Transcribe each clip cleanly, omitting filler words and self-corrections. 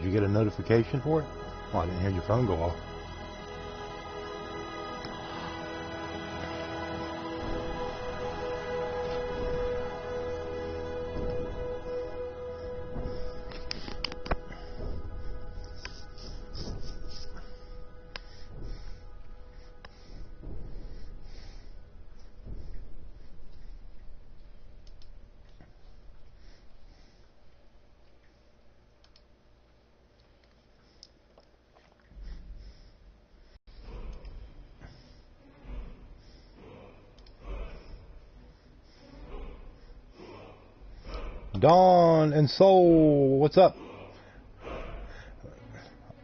you get a notification for it? Oh, I didn't hear your phone go off. Dawn and Soul, what's up?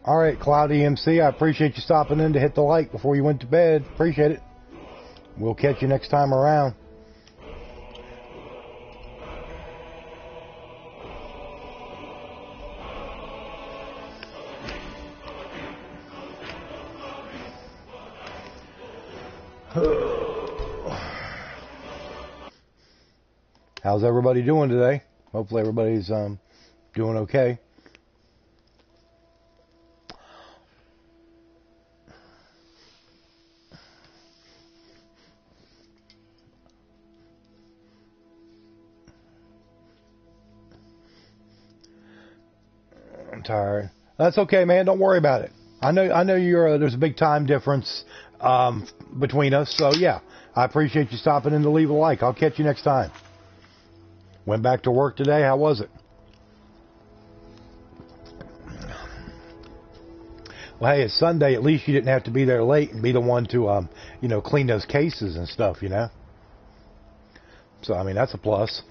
Alright, Cloudy MC, I appreciate you stopping in to hit the like before you went to bed. Appreciate it. We'll catch you next time around. How's everybody doing today? Hopefully everybody's doing okay. I'm tired. That's okay, man. Don't worry about it. I know you're. There's a big time difference between us, so yeah. I appreciate you stopping in to leave a like. I'll catch you next time. Went back to work today. How was it? Well, hey, it's Sunday. At least you didn't have to be there late and be the one to, clean those cases and stuff, you know? So, I mean, that's a plus.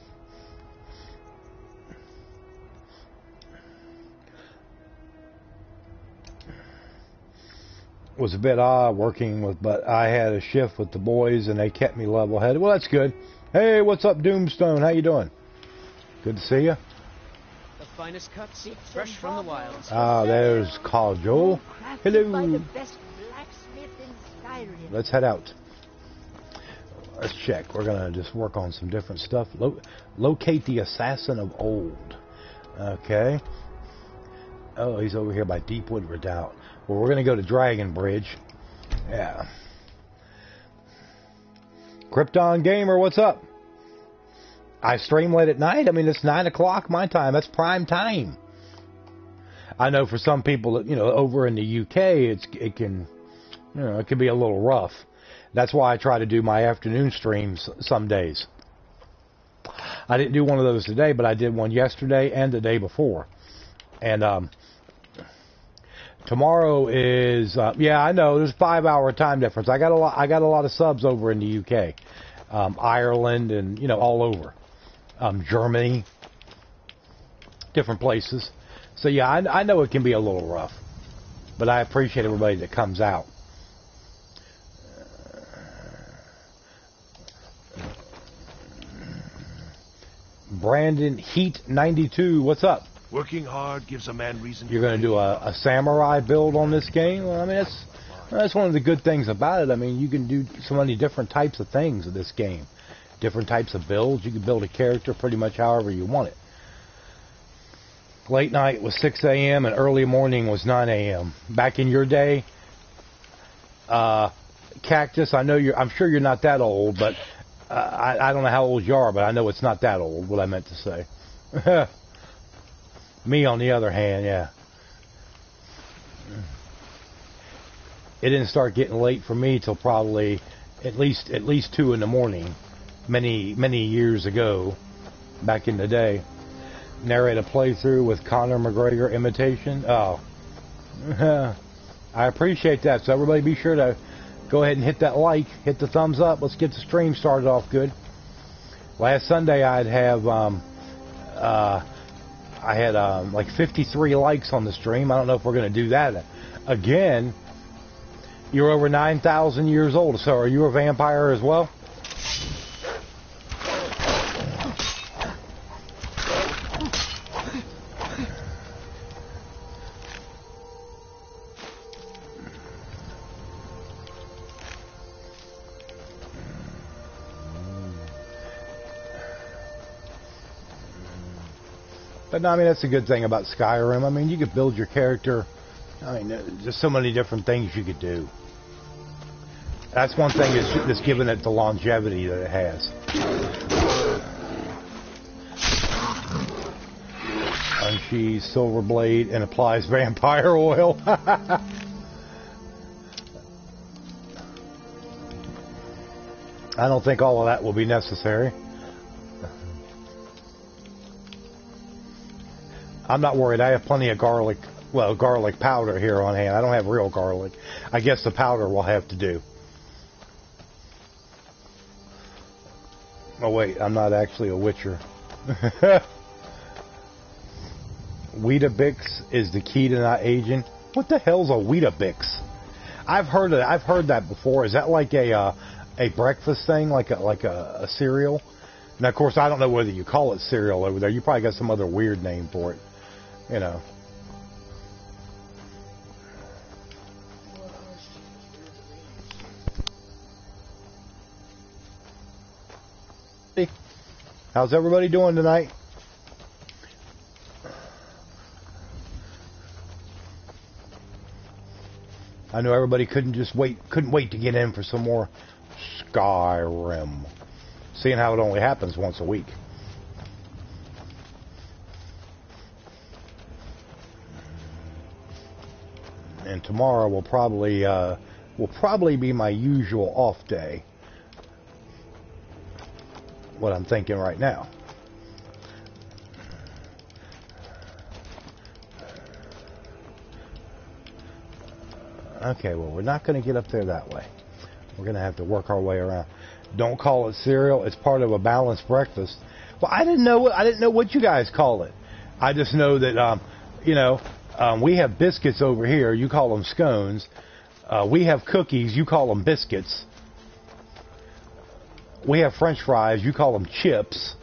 It was a bit odd working with, but I had a shift with the boys and they kept me level-headed. Well, that's good. Hey, what's up, Doomstone? How you doing? Good to see you. The finest cuts, fresh from the wilds. Ah, there's Kajol. Hello. Let's head out. Let's check. We're going to just work on some different stuff. Locate the assassin of old. Okay. Oh, he's over here by Deepwood Redoubt. Well, we're going to go to Dragon Bridge. Yeah. Krypton Gamer, what's up? I stream late at night. I mean, it's 9 o'clock my time. That's prime time. I know for some people, over in the UK, it can be a little rough. That's why I try to do my afternoon streams some days. I didn't do one of those today, but I did one yesterday and the day before. And tomorrow is I know there's a 5-hour time difference. I got a lot of subs over in the UK, Ireland, and all over. Germany, different places. So yeah, I know it can be a little rough, but I appreciate everybody that comes out. Brandon Heat 92, what's up? Working hard gives a man reason. You're going to do a samurai build on this game? Well, I mean, that's one of the good things about it. I mean, you can do so many different types of things in this game. Different types of builds. You can build a character pretty much however you want it. Late night was 6 a.m. and early morning was 9 a.m. Back in your day, Cactus, I'm sure you're not that old, but I don't know how old you are, but I know it's not that old, what I meant to say. Me, on the other hand, yeah. It didn't start getting late for me till probably at least 2 in the morning. Many years ago, back in the day. Narrate a playthrough with Conor McGregor imitation. Oh, I appreciate that. So everybody, be sure to go ahead and hit that like, hit the thumbs up. Let's get the stream started off good. Last Sunday I had like 53 likes on the stream. I don't know if we're going to do that again. You're over 9,000 years old. So are you a vampire as well? But no, I mean, that's a good thing about Skyrim. I mean, you could build your character. I mean, there's so many different things you could do. That's one thing that's given it the longevity that it has. Unsheathes silver blade and applies vampire oil. I don't think all of that will be necessary. I'm not worried. I have plenty of garlic, well, garlic powder here on hand. I don't have real garlic. I guess the powder will have to do. Oh, wait. I'm not actually a witcher. Weetabix is the key to not aging. What the hell's a Weetabix? I've heard that before. Is that like a breakfast thing, like a cereal? Now, of course, I don't know whether you call it cereal over there. You probably got some other weird name for it, you know. Hey, how's everybody doing tonight? I know everybody couldn't wait to get in for some more Skyrim. Seeing how it only happens once a week. And tomorrow will probably be my usual off day. What I'm thinking right now. Okay, well, we're not going to get up there that way. We're going to have to work our way around. Don't call it cereal. It's part of a balanced breakfast. Well, I didn't know what you guys call it. I just know that, we have biscuits over here. You call them scones. We have cookies. You call them biscuits. We have French fries. You call them chips.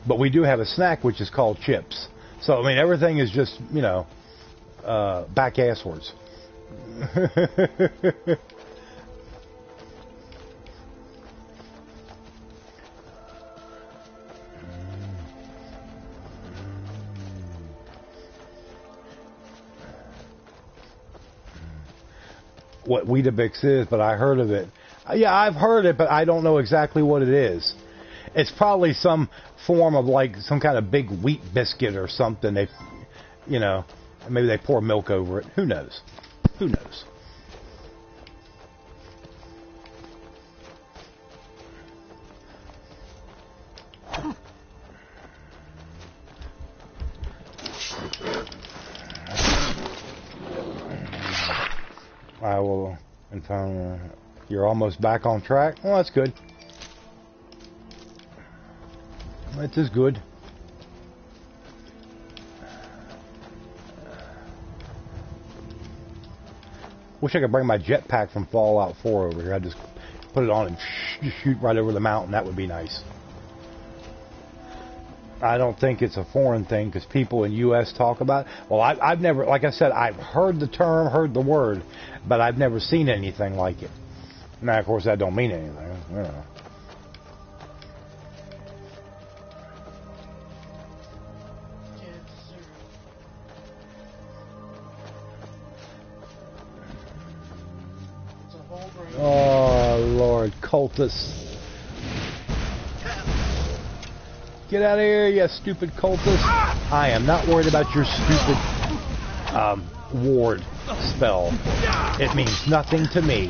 But we do have a snack which is called chips. So, I mean, everything is just, back asswards. What Weetabix is, but I heard of it. Yeah, I've heard it, but I don't know exactly what it is. It's probably some form of like some kind of big wheat biscuit or something. They, maybe they pour milk over it. Who knows? Who knows? I will inform you're almost back on track. Well, that's good. That is good. Wish I could bring my jetpack from Fallout 4 over here. I'd just put it on and shoot right over the mountain. That would be nice. I don't think it's a foreign thing because people in U.S. talk about it. Well, I've never, like I said, I've heard the term, heard the word, but I've never seen anything like it. Now, of course, that don't mean anything, Oh, Lord, cultists. Get out of here, you stupid cultist. I am not worried about your stupid ward spell. It means nothing to me.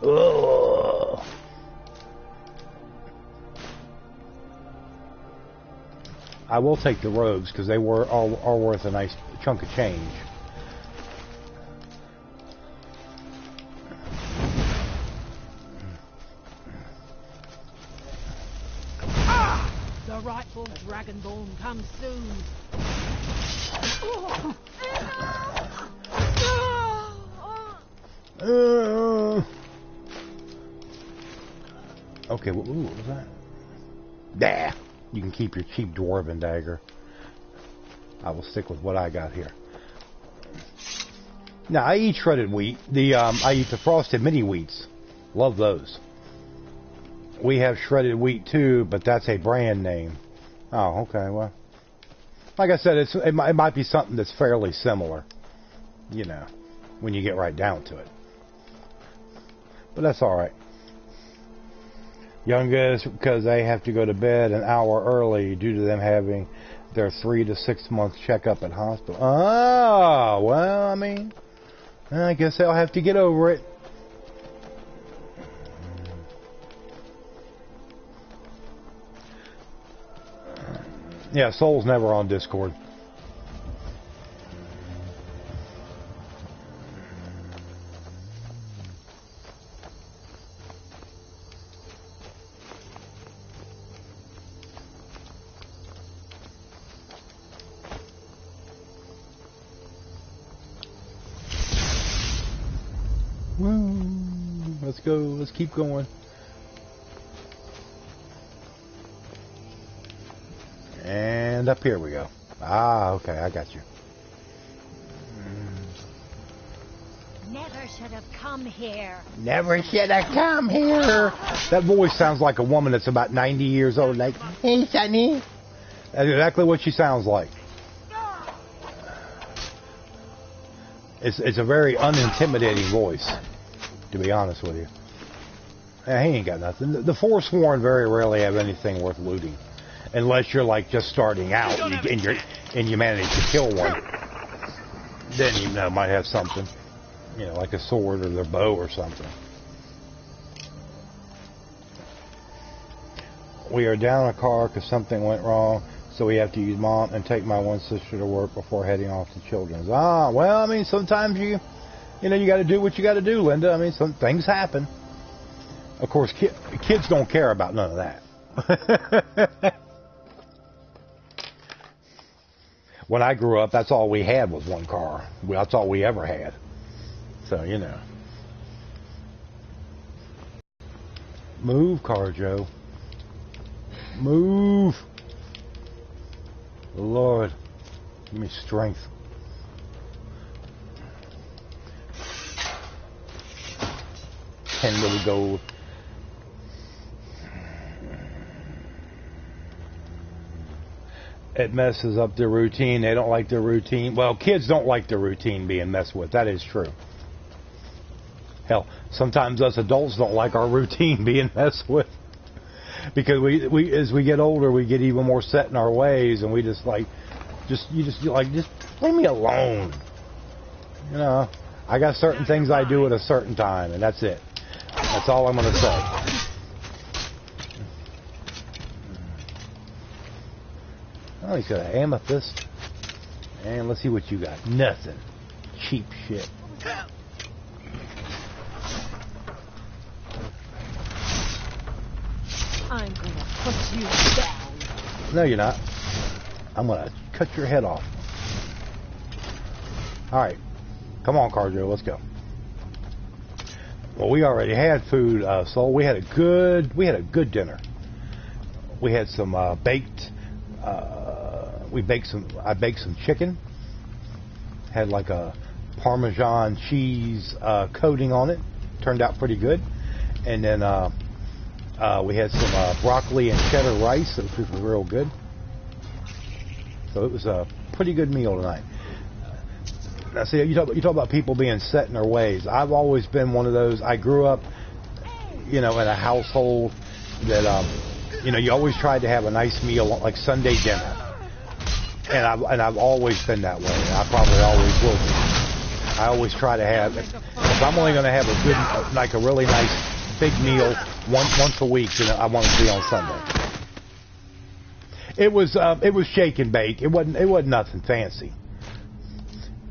Ugh. I will take the rogues because they are worth a nice chunk of change. The rightful Dragonborn comes soon. Okay, what was that? Nah, you can keep your cheap dwarven dagger. I will stick with what I got here. Now, I eat shredded wheat. I eat the frosted mini wheats. Love those. We have shredded wheat too, but that's a brand name. Oh, okay. Well, like I said, it might be something that's fairly similar, you know, when you get right down to it. But that's all right. Youngest, because they have to go to bed an hour early due to them having their 3 to 6 month checkup at hospital. Oh, well, I mean, I guess they'll have to get over it. Yeah, Soul's never on Discord. Woo! Let's go. Let's keep going. And up here we go. Ah, okay, I got you. Never should have come here. Never should have come here. That voice sounds like a woman that's about 90 years old. Like, hey, Sonny. That's exactly what she sounds like. It's a very unintimidating voice, to be honest with you. He ain't got nothing. The Forsworn very rarely have anything worth looting. Unless you're like just starting out and you manage to kill one, then you know might have something, you know, like a sword or their bow or something. We are down a car because something went wrong, so we have to use Mom and take my one sister to work before heading off to Children's. Ah, well, I mean, sometimes you know, you got to do what you got to do, Linda. I mean, some things happen. Of course, kids don't care about none of that. When I grew up, that's all we had was one car. That's all we ever had. So, you know. Move, Car Joe. Move. Lord, give me strength. $10 little gold. It messes up their routine. They don't like their routine. Well, kids don't like their routine being messed with. That is true. Hell, sometimes us adults don't like our routine being messed with. Because we as we get older, we get even more set in our ways, and we just just leave me alone. You know, I got certain things I do at a certain time, and that's it. That's all I'm going to say. Oh, he's got an amethyst. And let's see what you got. Nothing. Cheap shit. I'm gonna put you down. No, you're not. I'm gonna cut your head off. Alright. Come on, Carjo, let's go. Well, we already had food, Soul. We had a good dinner. We had some baked I baked some chicken. Had like a Parmesan cheese coating on it. Turned out pretty good. And then we had some broccoli and cheddar rice, which was real good. So it was a pretty good meal tonight. Now, see, you talk about people being set in their ways. I've always been one of those. I grew up, you know, in a household that, you know, you always tried to have a nice meal, like Sunday dinner. And I've always been that way. And I probably always will be. I always try to have, if I'm only going to have a good, like a really nice big meal once a week, then I want it to be on Sunday. It was shake and bake. It wasn't nothing fancy.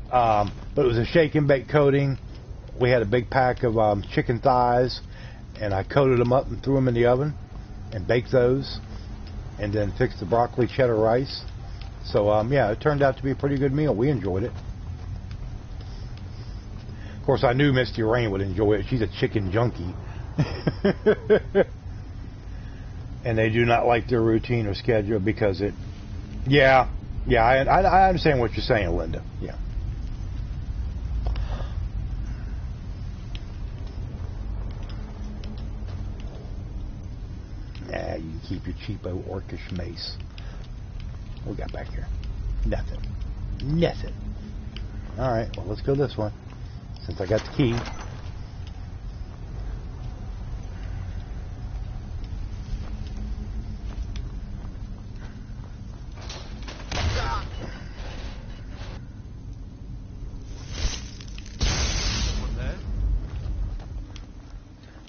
But it was a shake and bake coating. We had a big pack of chicken thighs, and I coated them up and threw them in the oven and baked those, and then fixed the broccoli cheddar rice. So yeah, it turned out to be a pretty good meal. We enjoyed it. Of course, I knew Misty Rain would enjoy it. She's a chicken junkie. And they do not like their routine or schedule because it... Yeah, I understand what you're saying, Linda. Yeah. keep your cheapo orcish mace. What we got back here? Nothing. Nothing. Alright, well, let's go this way. Since I got the key.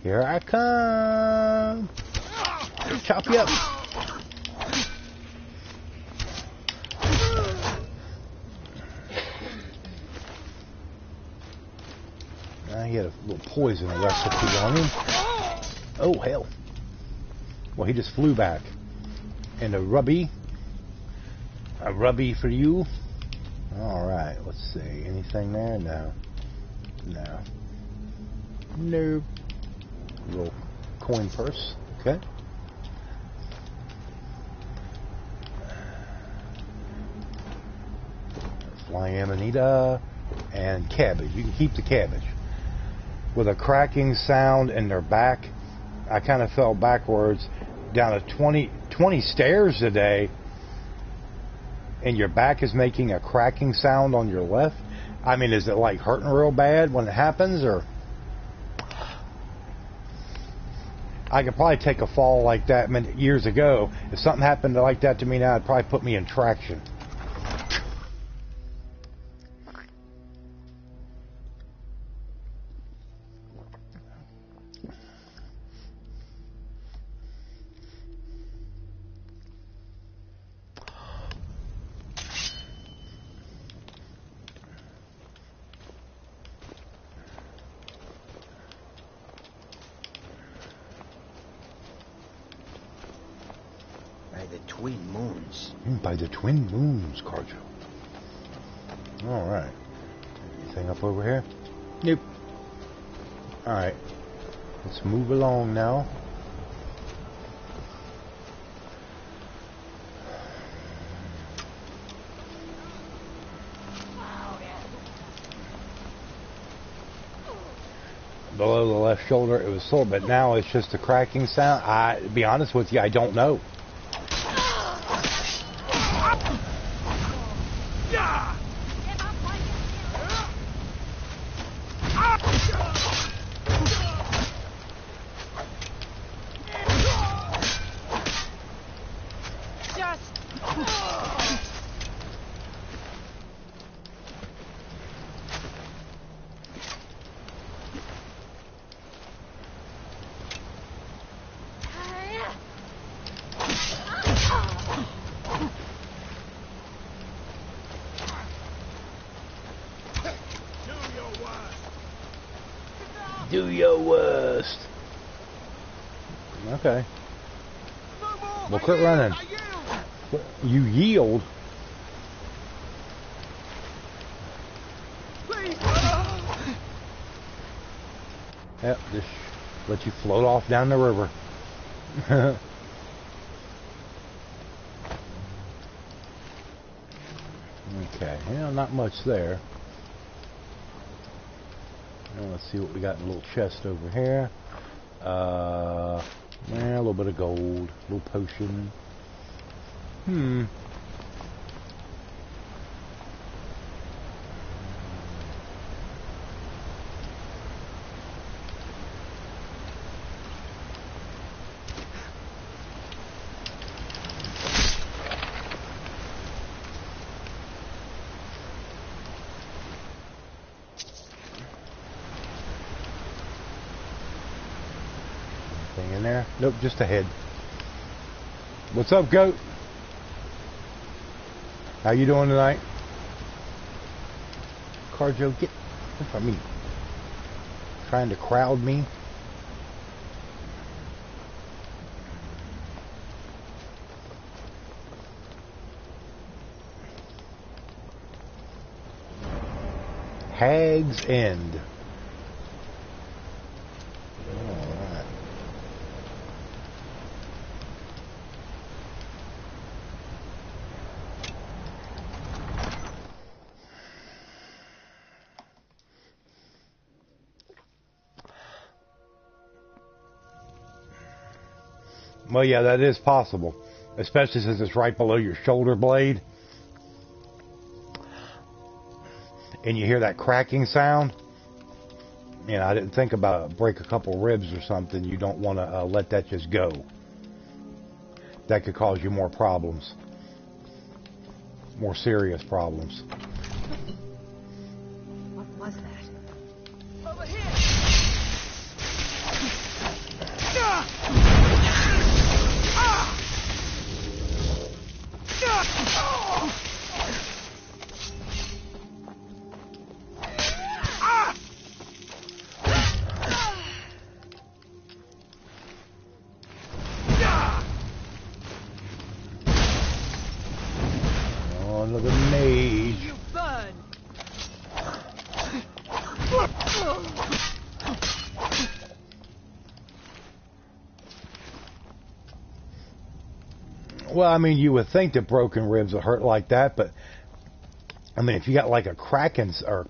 Here I come. Chop you up. He had a little poison recipe on him. Oh, hell. Well, he just flew back. And a rubby for you. Alright, let's see. Anything there? No. No. Nope. Little coin purse. Okay. Flying amanita and cabbage. You can keep the cabbage. With a cracking sound in their back, I kind of fell backwards down a 20 stairs today, and your back is making a cracking sound on your left. I mean, is it like hurting real bad when it happens, or? I could probably take a fall like that years ago. If something happened like that to me now, it'd probably put me in traction. By the twin moons, Carjo. Alright. Anything up over here? Nope. Alright. Let's move along now. Below the left shoulder, it was sore, but now it's just a cracking sound. To be honest with you, I don't know. Do your worst. Okay. Well, quit running. You yield. Yep, just let you float off down the river. Okay, yeah, not much there. Now let's see what we got in a little chest over here. Yeah, a little bit of gold, a little potion. In there? Nope, just ahead. What's up, goat? How you doing tonight? Carjo, get away from me. Trying to crowd me. Hag's End. Well, yeah, that is possible, especially since it's right below your shoulder blade. And you hear that cracking sound. You know, I didn't think about break a couple ribs or something. You don't want to let that just go. That could cause you more problems. More serious problems. What was that? Over here! Another mage. You burn! Well, I mean, you would think that broken ribs would hurt like that, but I mean, if you got like a cracking or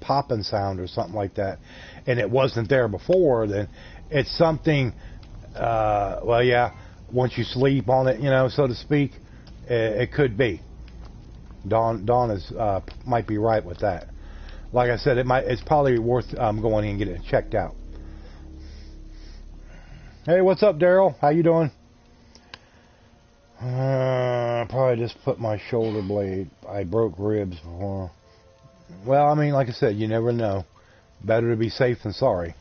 popping sound or something like that, and it wasn't there before, then it's something. Well, yeah, once you sleep on it, you know, so to speak, it could be. Dawn is might be right with that. Like I said, it's probably worth going in and getting it checked out. Hey, what's up, Daryl? How you doing? Probably just put my shoulder blade. I broke ribs before. Well, I mean, like I said, you never know. Better to be safe than sorry.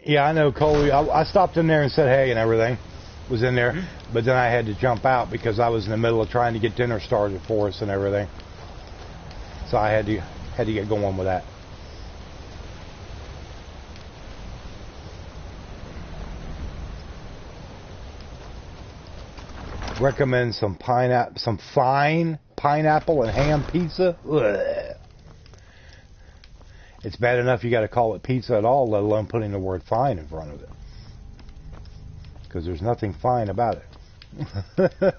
Yeah, I know, Coley. I stopped in there and said hey and everything. Was in there, but then I had to jump out because I was in the middle of trying to get dinner started for us and everything. So I had to get going with that. Recommend some fine pineapple and ham pizza. Ugh. It's bad enough you got to call it pizza at all, let alone putting the word fine in front of it. Because there's nothing fine about it.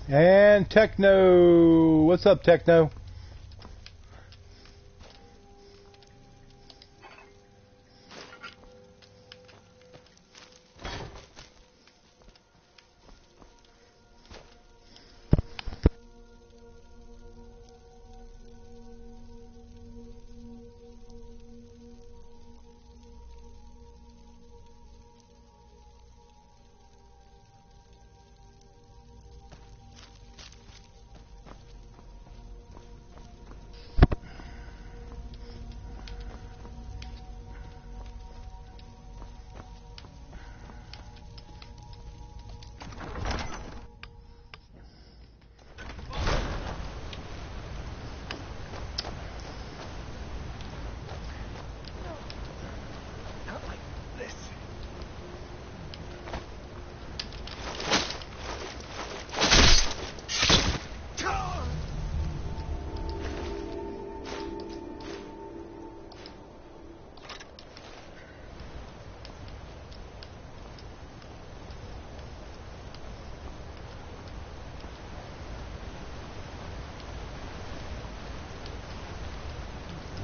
And Techno, what's up, Techno?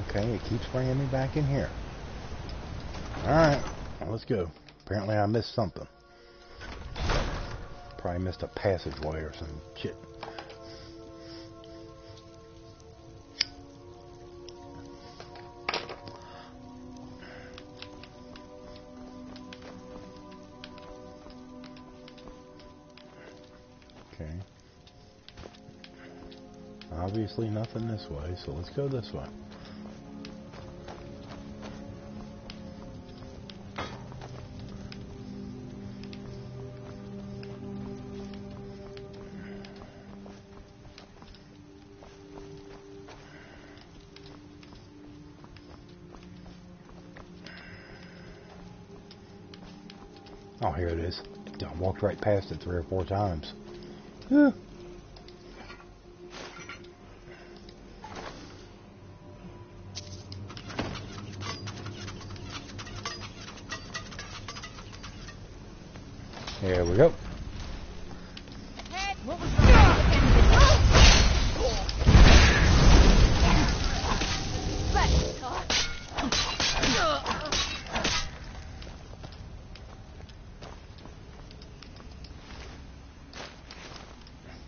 Okay, it keeps bringing me back in here. Alright, well, let's go. Apparently I missed something. Probably missed a passageway or some shit. Okay. Obviously nothing this way, so let's go this way. Oh, here it is. I walked right past it 3 or 4 times. Yeah. There we go. Hey, what was that?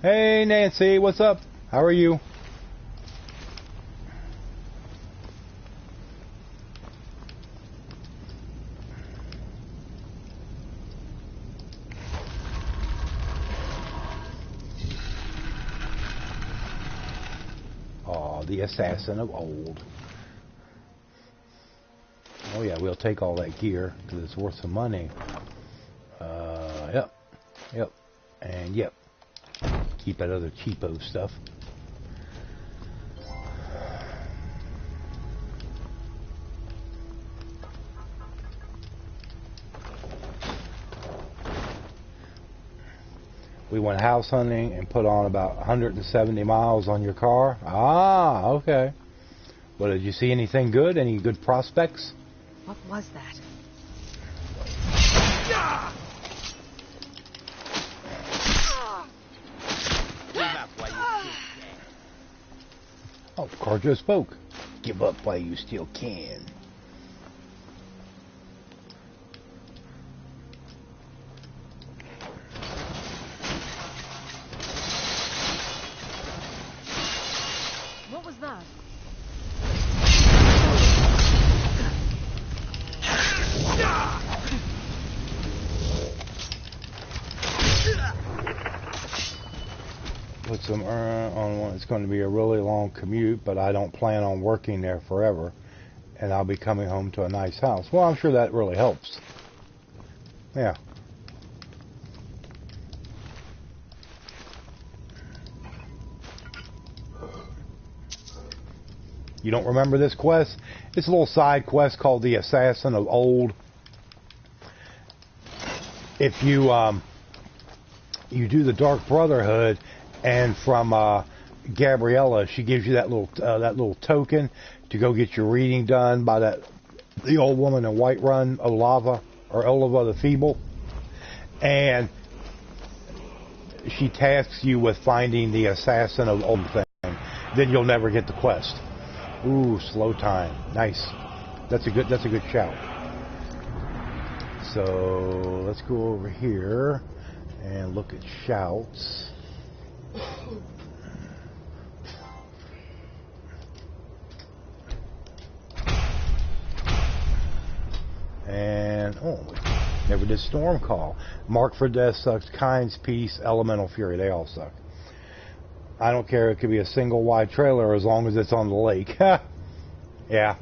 Hey Nancy, what's up? How are you? Oh, the assassin of old. Oh yeah, we'll take all that gear because it's worth some money. Yep, and yep. Keep that other cheapo stuff. We went house hunting and put on about 170 miles on your car. Ah, okay. Well, did you see anything good? Any good prospects? What was that? Oh, Carjo spoke. Give up while you still can. What was that? Put some on one. It's going to be a really long commute, but I don't plan on working there forever, and I'll be coming home to a nice house. Well, I'm sure that really helps. Yeah. You don't remember this quest? It's a little side quest called the Assassin of Old. If you you do the Dark Brotherhood, and from Gabriella, she gives you that little token to go get your reading done by the old woman in Whiterun, Oliva the Feeble, and she tasks you with finding the Assassin of Old thing. Then you'll never get the quest. Ooh, slow time. Nice. That's a good shout. So let's go over here and look at shouts. And never did Storm Call. Mark for Death sucks. Kind's Peace, Elemental Fury, they all suck. I don't care. It could be a single wide trailer as long as it's on the lake. Yeah.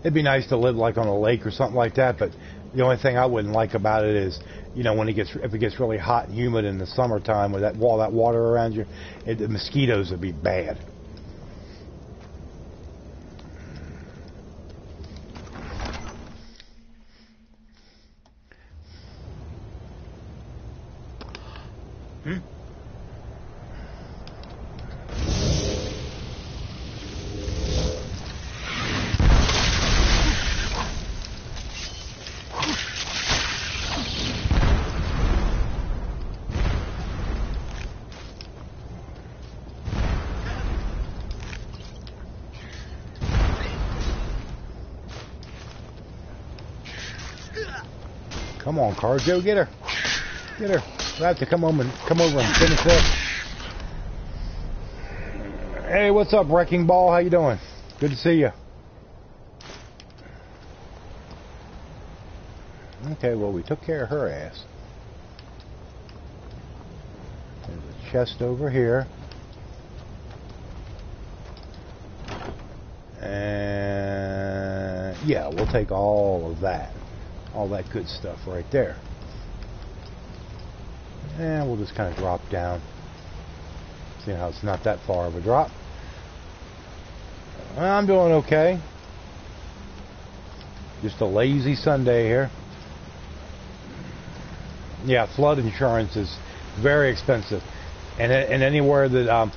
It'd be nice to live like on a lake or something like that, but the only thing I wouldn't like about it is, you know, if it gets really hot and humid in the summertime with all that water around you, the mosquitoes would be bad. Come on, Carjo, get her. Get her. I have to come over and finish this. Hey, what's up, Wrecking Ball? How you doing? Good to see you. Okay, well, we took care of her ass. There's a chest over here. And yeah, we'll take all of that. All that good stuff right there. And we'll just kind of drop down. See how it's not that far of a drop. I'm doing okay. Just a lazy Sunday here. Yeah, flood insurance is very expensive, and anywhere that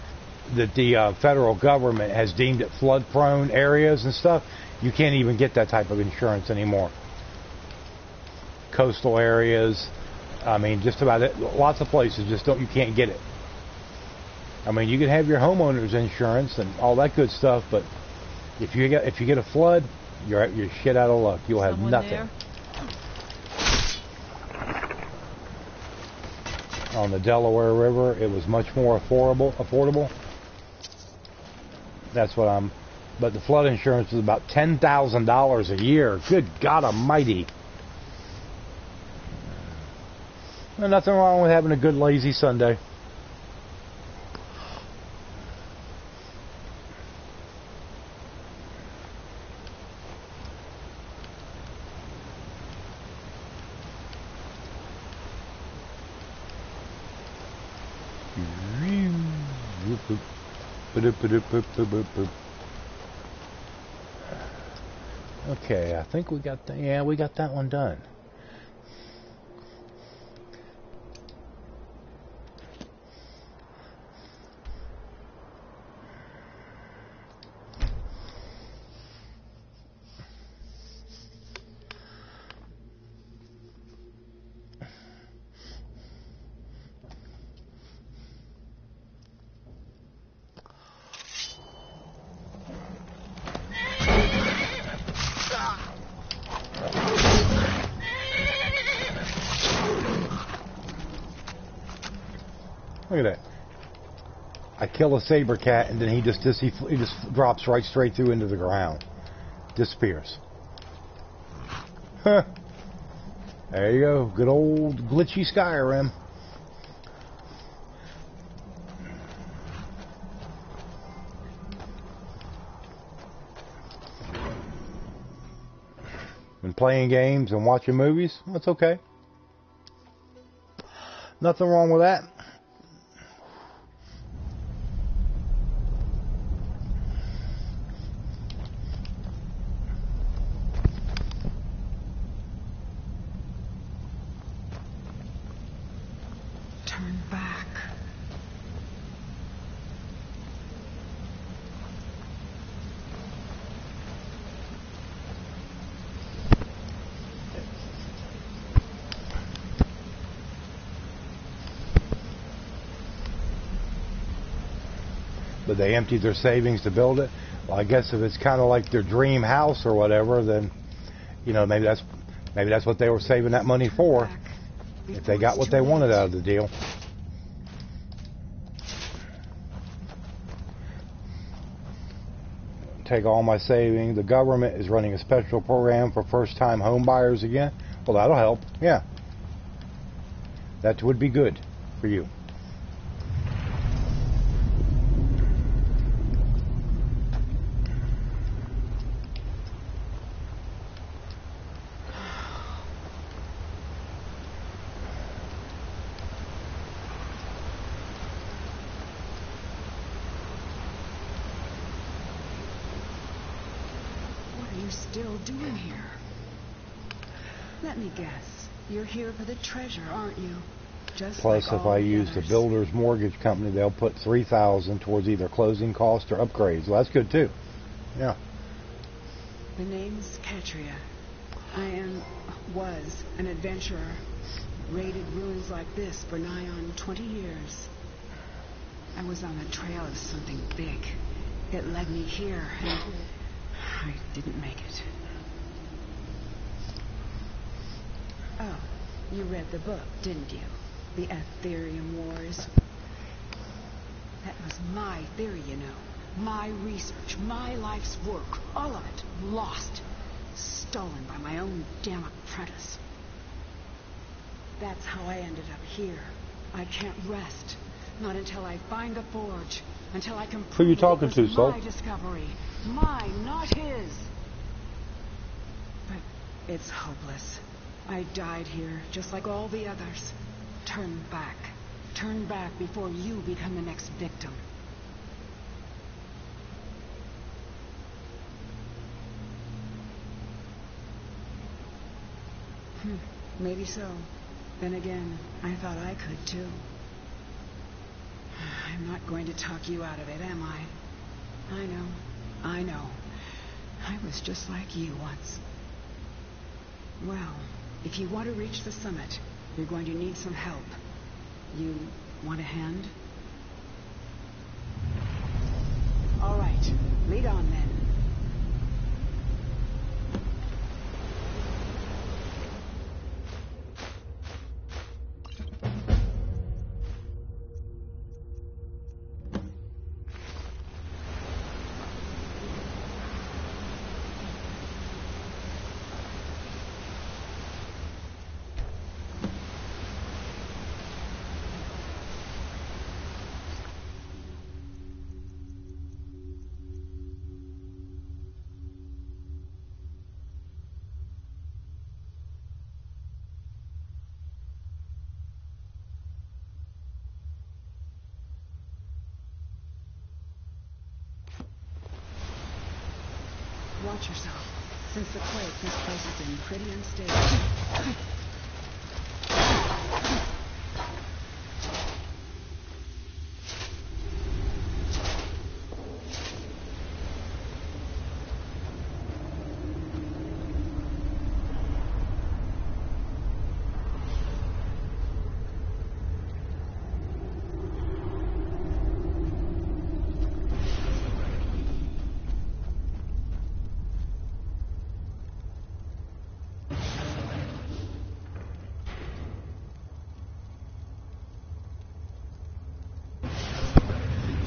the federal government has deemed it flood-prone areas and stuff, you can't even get that type of insurance anymore. Coastal areas, I mean, just about it. Lots of places just don't. You can't get it. I mean, you can have your homeowner's insurance and all that good stuff, but if you get a flood, you're shit out of luck. You'll have nothing. There? On the Delaware River, it was much more affordable. That's what but the flood insurance is about $10,000 a year. Good God Almighty. Well, nothing wrong with having a good lazy Sunday. Okay, I think we got that. Yeah, we got that one done. Look at that. I kill a saber cat and then he just drops right straight through into the ground. Disappears. Huh. There you go. Good old glitchy Skyrim. When playing games and watching movies, that's okay. Nothing wrong with that. But they emptied their savings to build it. Well, I guess if it's kind of like their dream house or whatever, then you know maybe that's what they were saving that money for. If they got what they wanted out of the deal. Take all my savings. The government is running a special program for first-time home buyers again. Well, that'll help. Yeah, that would be good for you. Still doing here? Let me guess. You're here for the treasure, aren't you? Just plus, like if I use the builder's mortgage company, they'll put $3,000 towards either closing costs or upgrades. Well, that's good too. Yeah. The name's Katria. Was an adventurer. Raided ruins like this for nigh on 20 years. I was on the trail of something big. It led me here, and I didn't make it. Oh, You read the book, didn't you? The Aetherium Wars. That was my theory, you know. My research, my life's work, all of it, lost. Stolen by my own damn apprentice. That's how I ended up here. I can't rest. Not until I find the forge. Until I can prove Who you talking to, Sol? my discovery. Mine, not his. But it's hopeless. I died here, just like all the others. Turn back. Turn back before you become the next victim. Maybe so. Then again, I thought I could too. I'm not going to talk you out of it, am I? I know. I was just like you once. Well, if you want to reach the summit, you're going to need some help. You want a hand? All right, lead on then. Watch yourself. Since the quake, this place has been pretty unstable.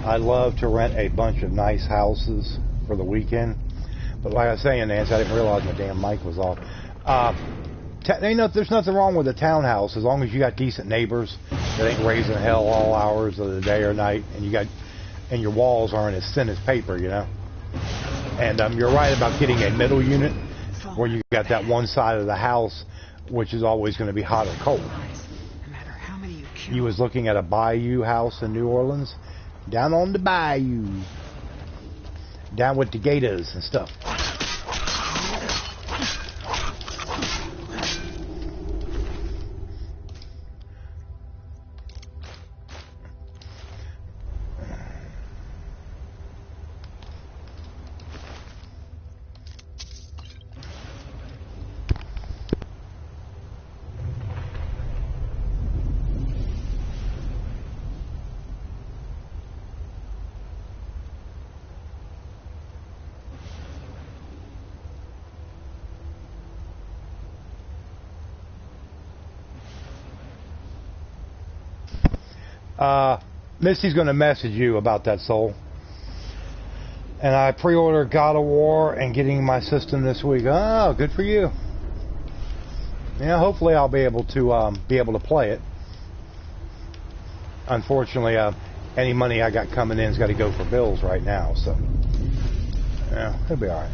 I love to rent a bunch of nice houses for the weekend. But like I was saying, Nancy, I didn't realize my damn mic was off. There's nothing wrong with a townhouse as long as you got decent neighbors that ain't raising hell all hours of the day or night, and your walls aren't as thin as paper, you know. And you're right about getting a middle unit where you got that one side of the house which is always going to be hot or cold. You was looking at a bayou house in New Orleans. Down on the bayou. Down with the gators and stuff. Misty's going to message you about that, Soul. And I pre-ordered God of War and getting my system this week. Oh, good for you. Yeah, hopefully I'll be able to play it. Unfortunately, any money I got coming in's got to go for bills right now, so yeah, it'll be all right.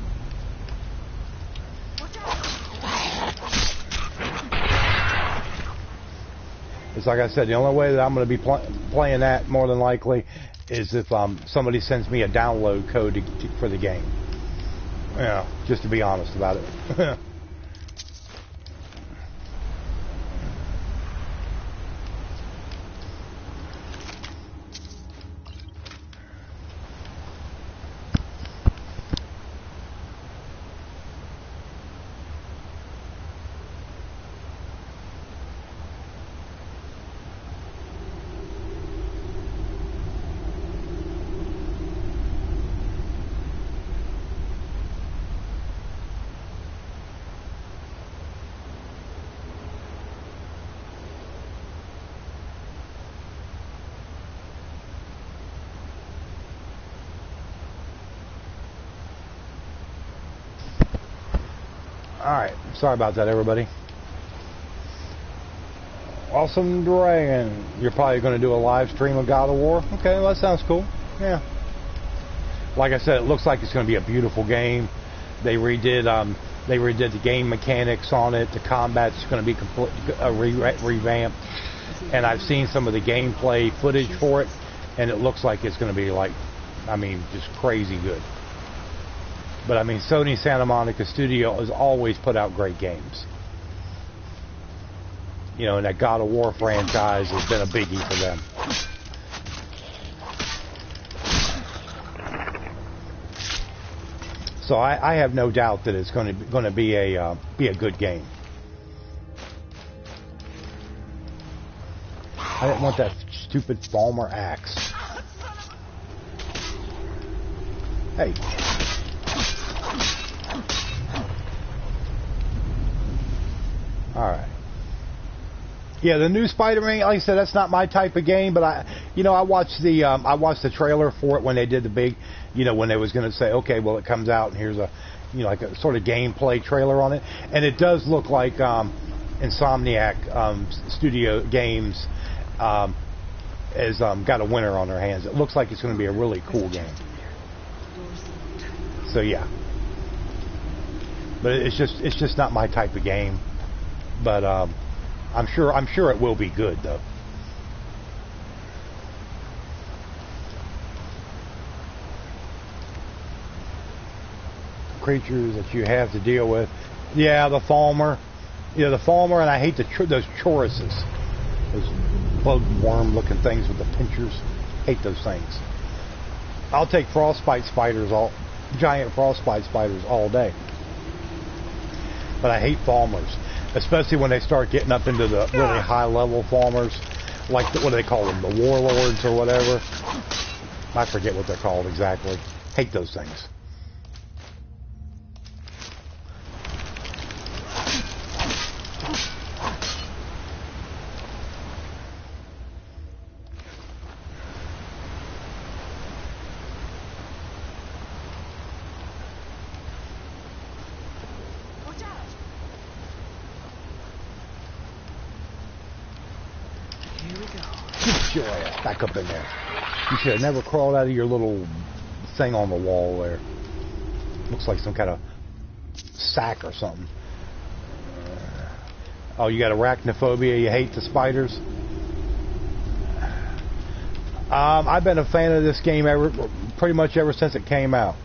It's like I said, the only way that I'm going to be playing that more than likely is if somebody sends me a download code for the game. Yeah, just to be honest about it. Alright, sorry about that, everybody. Awesome Dragon. You're probably going to do a live stream of God of War? Okay, well, that sounds cool. Yeah. Like I said, it looks like it's going to be a beautiful game. They redid the game mechanics on it. The combat's going to be revamped. And I've seen some of the gameplay footage for it, and it looks like it's going to be like, I mean, just crazy good. But I mean, Sony Santa Monica Studio has always put out great games. You know, and that God of War franchise has been a biggie for them. So I have no doubt that it's going to be a good game. I didn't want that stupid Falmer axe. Hey. All right. Yeah, the new Spider-Man. Like I said, that's not my type of game. But I watched the trailer for it when they did the big, when they was going to say, okay, well, it comes out and here's a, like a sort of gameplay trailer on it, and it does look like Insomniac Studio Games has got a winner on their hands. It looks like it's going to be a really cool game. So yeah, but it's just not my type of game. But I'm sure it will be good though. Creatures that you have to deal with. Yeah, the Falmer. Yeah, the Falmer, and I hate those choruses. Those bug worm looking things with the pinchers. Hate those things. I'll take giant frostbite spiders all day. But I hate Falmers. Especially when they start getting up into the really high level Falmers. Like, what do they call them? The Warlords or whatever. I forget what they're called exactly. Hate those things. Back up in there. You should have never crawled out of your little thing on the wall there. Looks like some kind of sack or something. Oh, you got arachnophobia? You hate the spiders? I've been a fan of this game pretty much ever since it came out.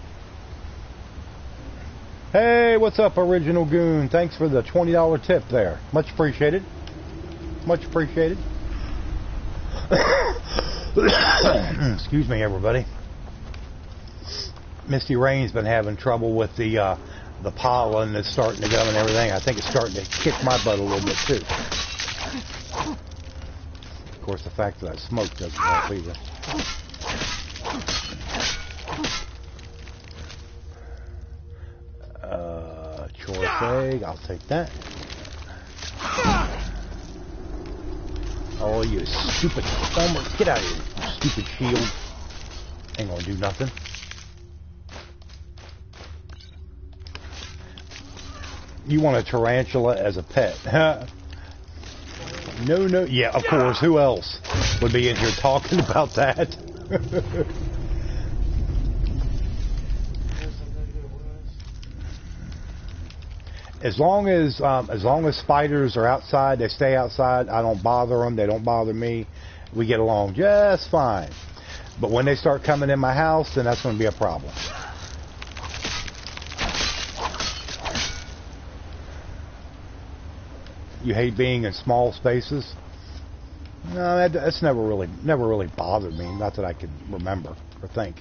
Hey, what's up, Original Goon? Thanks for the $20 tip there. Much appreciated. Much appreciated. Excuse me, everybody. Misty Rain's been having trouble with the pollen that's starting to go and everything. I think it's starting to kick my butt a little bit too. Of course, the fact that I smoke doesn't help either. Choice egg, I'll take that. Oh, you stupid Falmer. Get out of here, you stupid shield. Ain't gonna do nothing. You want a tarantula as a pet, huh? No. Yeah, of course. Who else would be in here talking about that? As long as spiders are outside, they stay outside. I don't bother them. They don't bother me. We get along just fine. But when they start coming in my house, then that's going to be a problem. You hate being in small spaces? No, that's never really bothered me. Not that I can remember or think.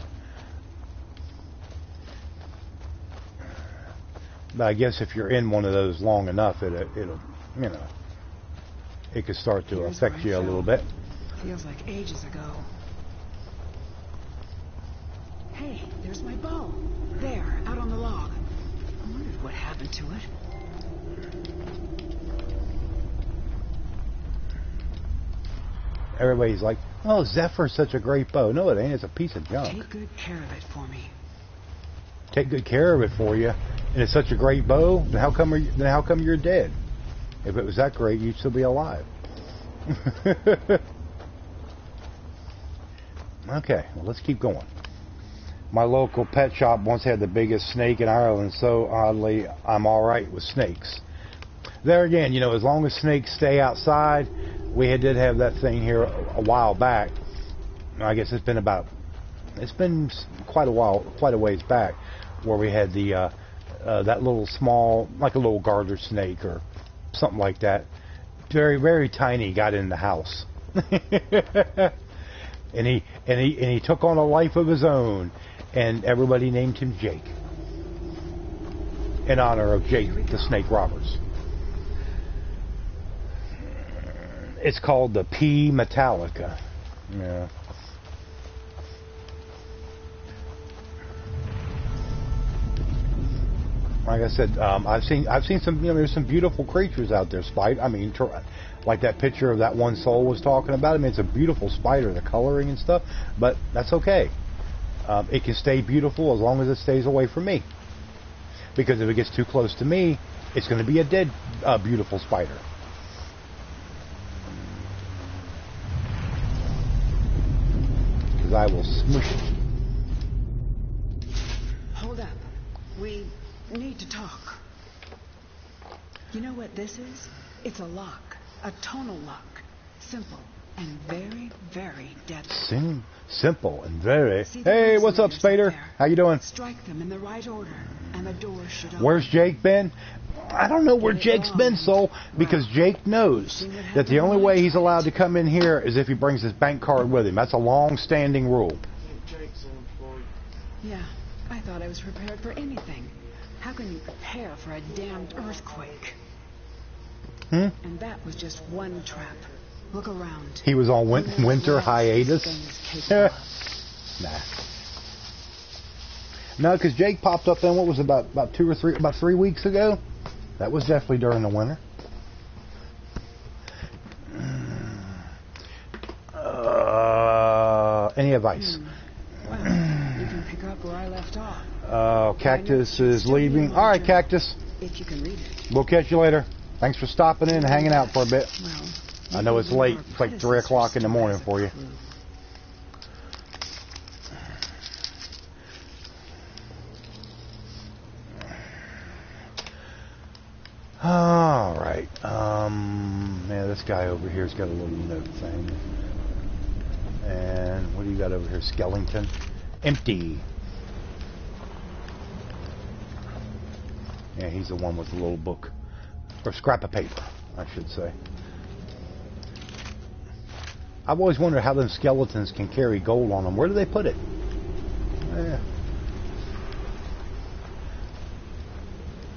But I guess if you're in one of those long enough, it'll it could start to affect you a little bit. Feels like ages ago. Hey, there's my bow. There, out on the log. I wondered what happened to it. Everybody's like, "Oh, Zephyr's such a great bow." No, it ain't. It's a piece of junk. Take good care of it for me. Take good care of it for you. and it's such a great bow, then how come you're dead? If it was that great, you'd still be alive. Okay, well, let's keep going. My local pet shop once had the biggest snake in Ireland, so oddly, I'm alright with snakes. There again, you know, as long as snakes stay outside, we did have that thing here a while back. I guess it's been quite a while, quite a ways back, where we had the that little small, like a little garter snake or something like that, very, very tiny, got in the house. and he took on a life of his own, and everybody named him Jake in honor of Jake the Snake Roberts. It's called the P Metallica. Yeah. Like I said, I've seen some, you know, there's some beautiful creatures out there. I mean, like that picture of that one soul was talking about. I mean, it's a beautiful spider, the coloring and stuff. But that's okay. It can stay beautiful as long as it stays away from me. Because if it gets too close to me, it's going to be a dead, beautiful spider. Because I will smush it. Hold up. We need to talk. You know what this is? It's a lock. A tonal lock. Simple and very, very deadly. Simple and very... Hey, what's up, Spader? How you doing? Strike them in the right order, and the door should open. Where's Jake been? I don't know where Jake's been, Soul, because Jake knows that the only way he's allowed to come in here is if he brings his bank card with him. That's a long-standing rule. Jake's an employee. Yeah, I thought I was prepared for anything. How can you prepare for a damned earthquake? And that was just one trap. Look around. He was on winter hiatus. Nah. No, because Jake popped up then, what was it, about 3 weeks ago? That was definitely during the winter. Any advice? Well, you can pick up where I left off. Cactus is leaving. All right, Cactus. If you can read it. We'll catch you later. Thanks for stopping in and hanging out for a bit. Well, I know it's late. It's like 3 o'clock in the morning for you. All right. Yeah, this guy over here's got a little note thing. And what do you got over here? Skeleton. Empty. Yeah, he's the one with the little book. Or scrap of paper, I should say. I've always wondered how them skeletons can carry gold on them. Where do they put it?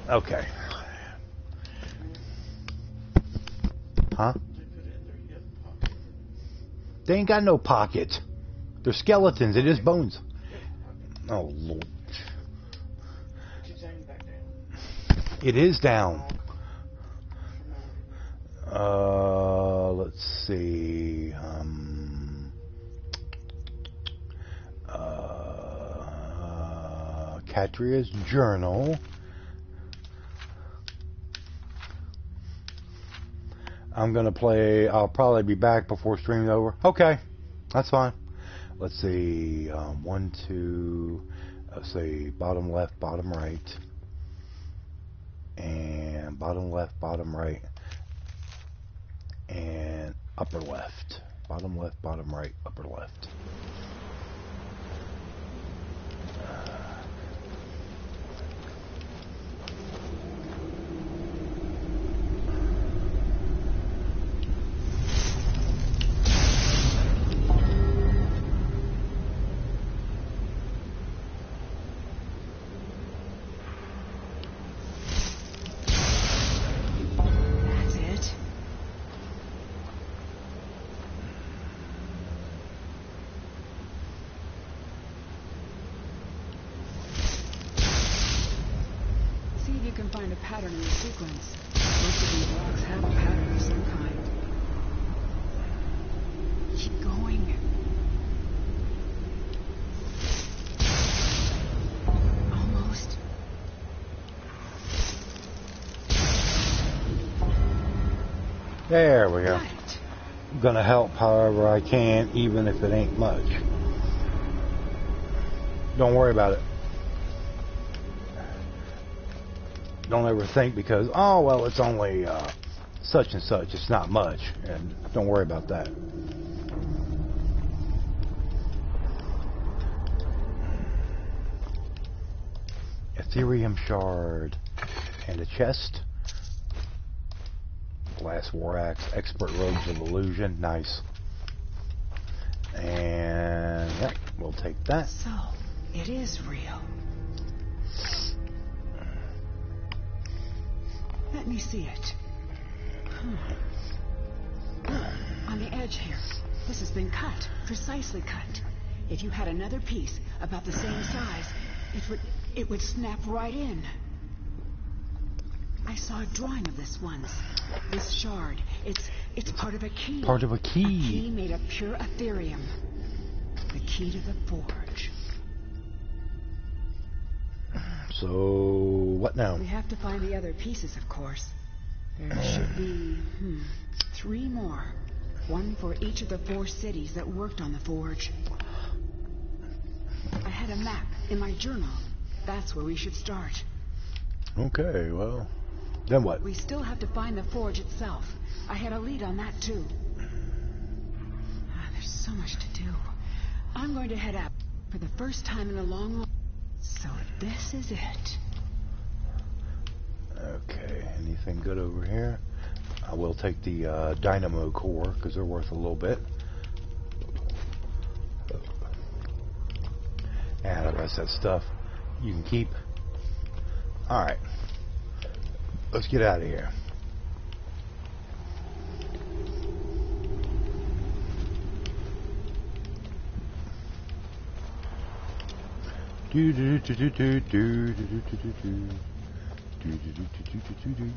Okay. Huh? They ain't got no pockets. They're skeletons. It is bones. Oh, Lord. It is down. Let's see. Catria's journal. I'm gonna play. I'll probably be back before stream's over. Okay, that's fine. Let's see. 1, 2. Let's see. Bottom left, bottom right, and bottom left, bottom right, and upper left. Bottom left, bottom right, upper left. There we go. Got it. I'm gonna help however I can, even if it ain't much. Don't worry about it. Don't ever think because, oh, well, it's only such and such. It's not much. And don't worry about that. Aetherium shard. And a chest. Glass war axe. Expert robes of illusion. Nice. And yeah, we'll take that. So, it is real. Let me see it. On the edge here. This has been cut. Precisely cut. If you had another piece about the same size, it would snap right in. I saw a drawing of this once. This shard. It's part of a key. Part of a key. A key made of pure Aetherium. The key to the forge. So, what now? We have to find the other pieces, of course. There should be 3 more. 1 for each of the 4 cities that worked on the forge. I had a map in my journal. That's where we should start. Okay, well, then what? We still have to find the forge itself. I had a lead on that, too. There's so much to do. I'm going to head out for the first time in a long, long... So this is it. Okay, anything good over here? I will take the dynamo core because they're worth a little bit. And the rest of that stuff you can keep. Alright. Let's get out of here. Do do do do do do do do do do do.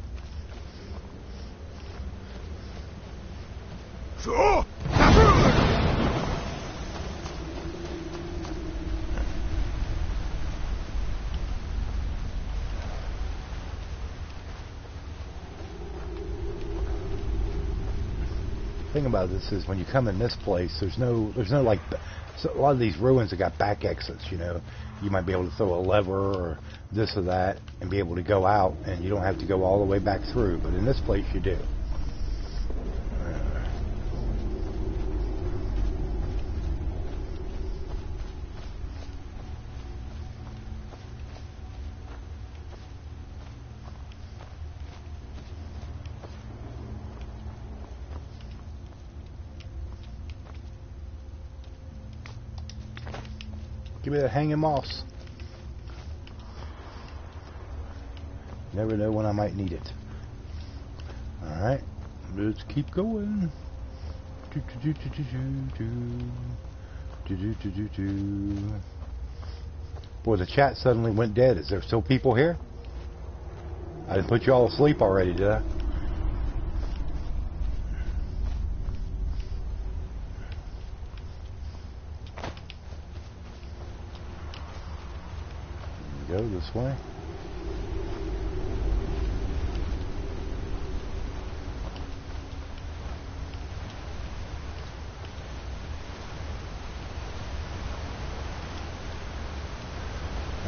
Thing about this is when you come in this place, there's no like, so a lot of these ruins have got back exits. You know, you might be able to throw a lever or this or that and be able to go out, and you don't have to go all the way back through. But in this place, you do. Give me that hanging moss. Never know when I might need it. Alright, let's keep going. Boy, the chat suddenly went dead. Is there still people here? I didn't put you all asleep already, did I? Go this way.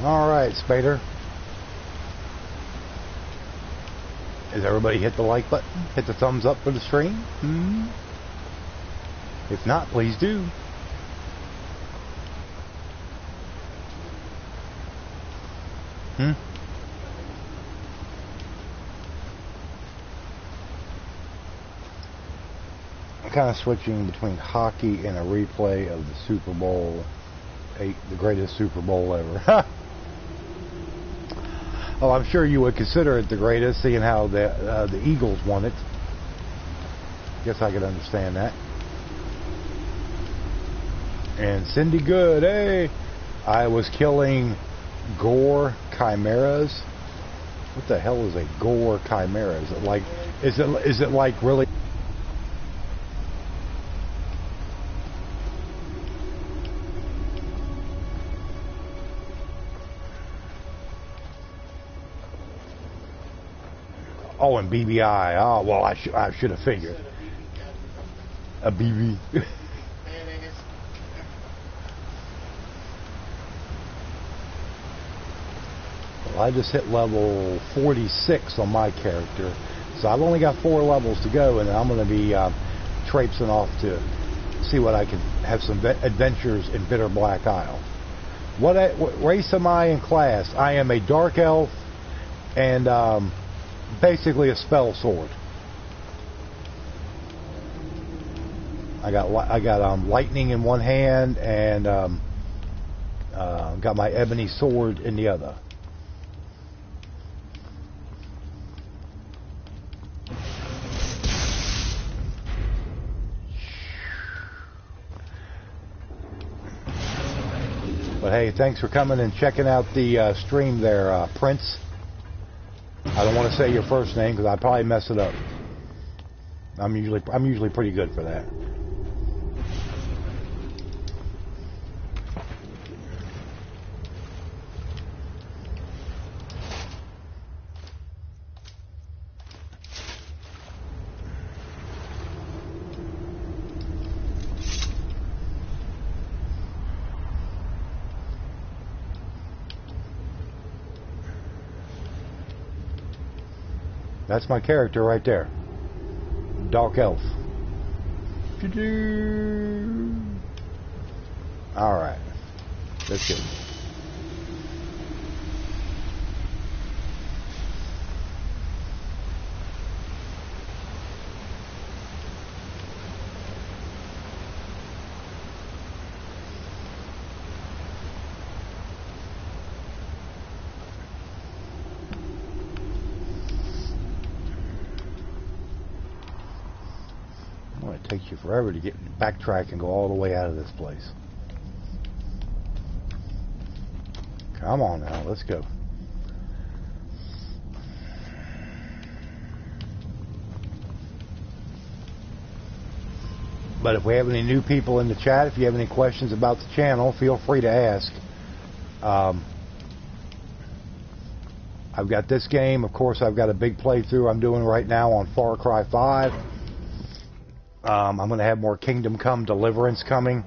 All right, Spader. Has everybody hit the like button? Hit the thumbs up for the stream? If not, please do. I'm kind of switching between hockey and a replay of the Super Bowl 8, the greatest Super Bowl ever. Oh, I'm sure you would consider it the greatest, seeing how the Eagles won it. Guess I could understand that. And Cindy Good, hey! I was killing gore chimeras. What the hell is a gore chimera? Is it like, is it like really? Oh, and BBI. Oh, well, I should have figured. A BB. Well, I just hit level 46 on my character, so I've only got 4 levels to go, and then I'm going to be traipsing off to see what I can have some adventures in Bitter Black Isle. What race am I in class? I am a dark elf and basically a spell sword. I got lightning in one hand and got my ebony sword in the other. But hey, thanks for coming and checking out the stream there, Prince. I don't want to say your first name because I probably mess it up. I'm usually pretty good for that. That's my character right there. Dark Elf. Alright. Let's go. It takes you forever to backtrack and go all the way out of this place. Come on now, let's go. But if we have any new people in the chat, if you have any questions about the channel, feel free to ask. I've got this game. Of course, I've got a big playthrough I'm doing right now on Far Cry 5. I'm going to have more Kingdom Come Deliverance coming.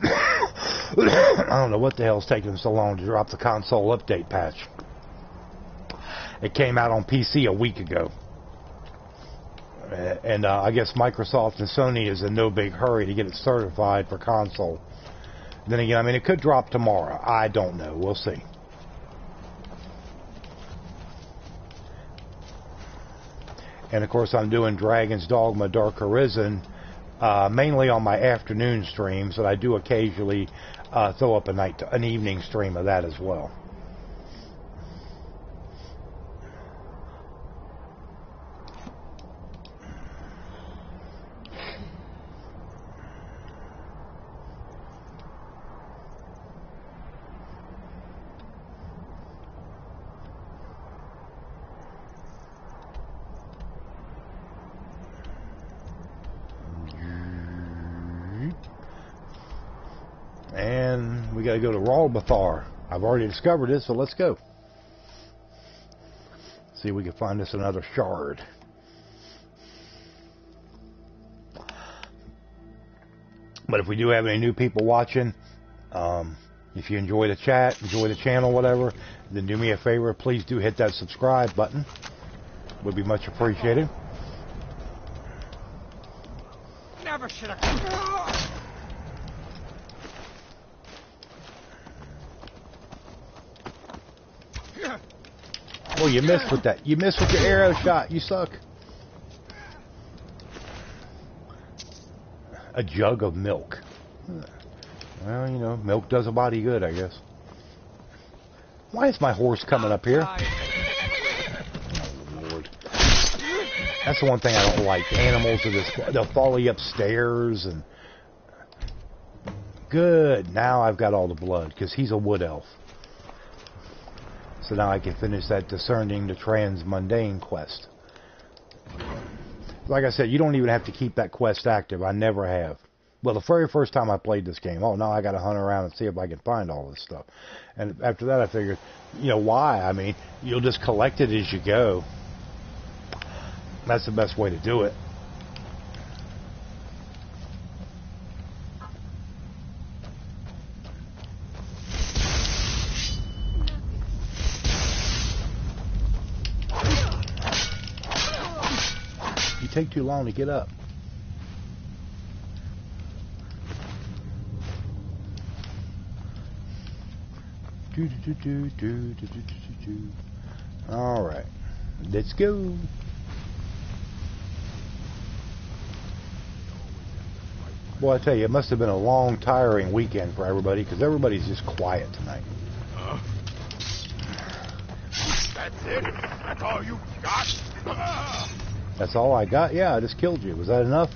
I don't know what the hell's taking so long to drop the console update patch. It came out on PC a week ago. And I guess Microsoft and Sony is in no big hurry to get it certified for console. Then again, I mean, it could drop tomorrow. I don't know. We'll see. And of course, I'm doing Dragon's Dogma Dark Arisen mainly on my afternoon streams, but I do occasionally throw up an evening stream of that as well. And we got to go to Ralbathar. I've already discovered this, so let's go. See if we can find us another shard. But if we do have any new people watching, if you enjoy the chat, enjoy the channel, whatever, then do me a favor. Please do hit that subscribe button. Would be much appreciated. Never should have. Oh, you missed with that. You missed with your arrow shot. You suck. A jug of milk. Well, you know, milk does a body good, I guess. Why is my horse coming up here? Oh, Lord. That's the one thing I don't like. Animals are just, they'll follow you upstairs and... Good. Now I've got all the blood, because he's a wood elf. So now I can finish that Discerning the Transmundane quest. Like I said, you don't even have to keep that quest active. I never have. Well, the very first time I played this game, oh, now I got to hunt around and see if I can find all this stuff. And after that, I figured, you know, why? I mean, you'll just collect it as you go. That's the best way to do it. You take too long to get up. All right, let's go. Well, I tell you, it must have been a long, tiring weekend for everybody, because everybody's just quiet tonight. That's it? That's all you got? That's all I got? Yeah, I just killed you. Was that enough?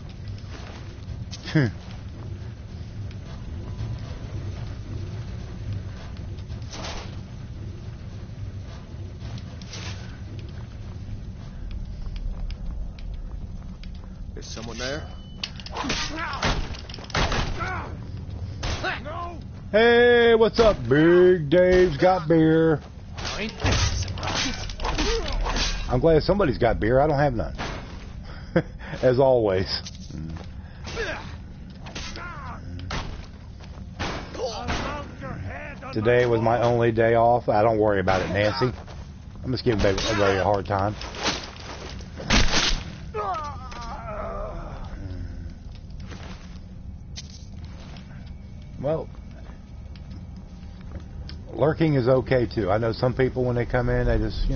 Is someone there? No! Hey, what's up? Big Dave's got beer. I'm glad somebody's got beer. I don't have none. As always. Today was my only day off. I don't worry about it, Nancy. I'm just giving everybody a hard time. Well, lurking is okay too. I know some people when they come in, they just,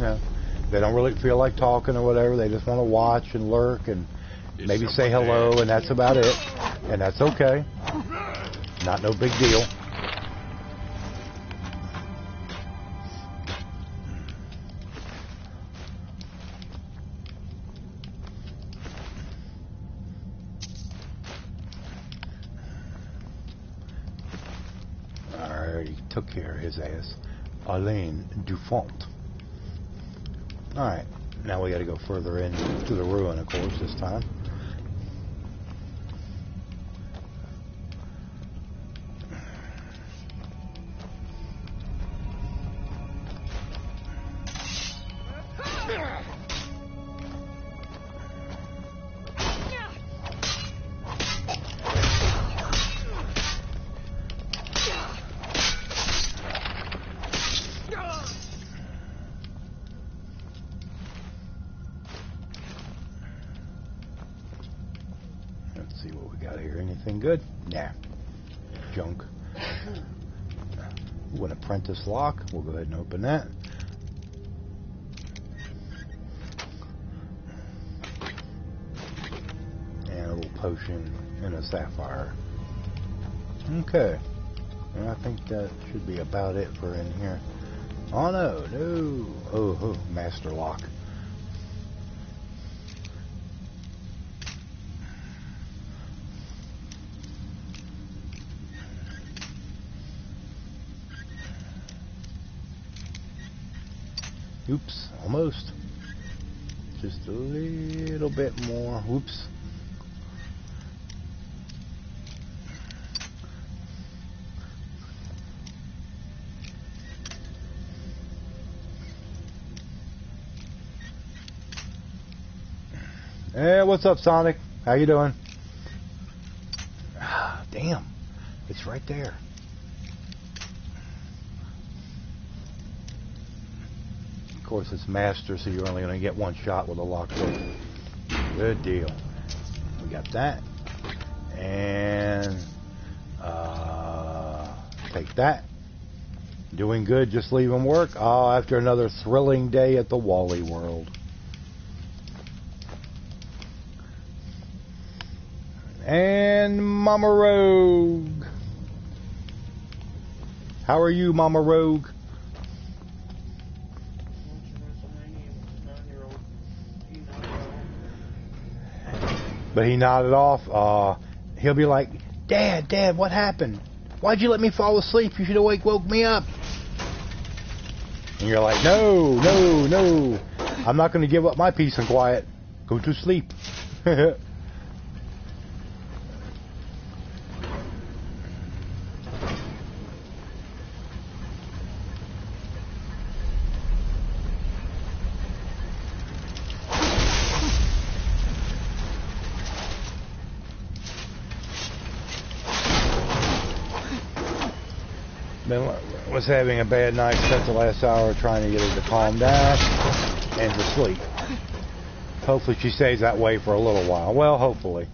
they don't really feel like talking or whatever. They just want to watch and lurk and maybe say hello, and that's about it. And that's okay. Not no big deal. Took care of his ass. Alain Dufont. Alright, now we gotta go further in to the ruin, of course, this time. Good? Nah. Junk. Ooh, an apprentice lock. We'll go ahead and open that. And a little potion and a sapphire. Okay. And I think that should be about it for in here. Oh no, no. Oh, master lock. Oops, almost. Just a little bit more. Oops. Hey, what's up, Sonic? How you doing? Ah, damn. It's right there. Of course, it's master, so you're only going to get one shot with a lockpick. Good deal. We got that. And take that. Doing good, just leaving work. Oh, after another thrilling day at the Wally World. And Mama Rogue. How are you, Mama Rogue? But he nodded off. He'll be like, Dad, what happened? Why'd you let me fall asleep? You should have woke me up. And you're like, no. I'm not going to give up my peace and quiet. Go to sleep. was having a bad night. Spent the last hour trying to get her to calm down and to sleep. Hopefully she stays that way for a little while. Well, hopefully.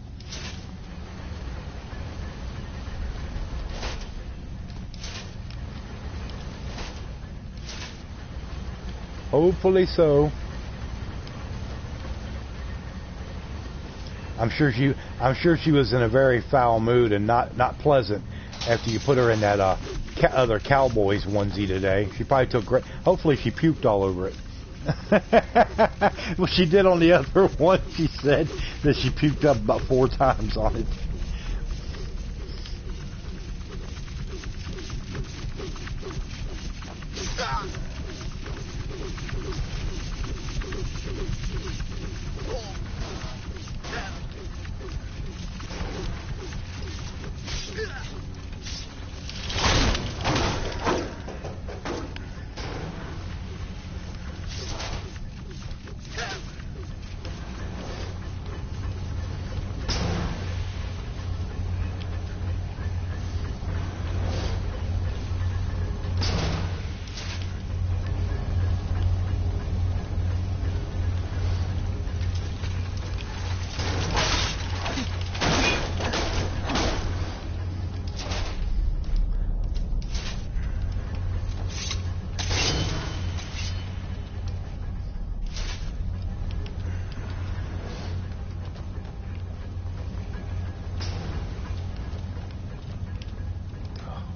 Hopefully so. I'm sure she was in a very foul mood and not pleasant after you put her in that other Cowboys onesie today. She probably took great. Hopefully she puked all over it. Well, she did on the other one. She said that she puked up about 4 times on it.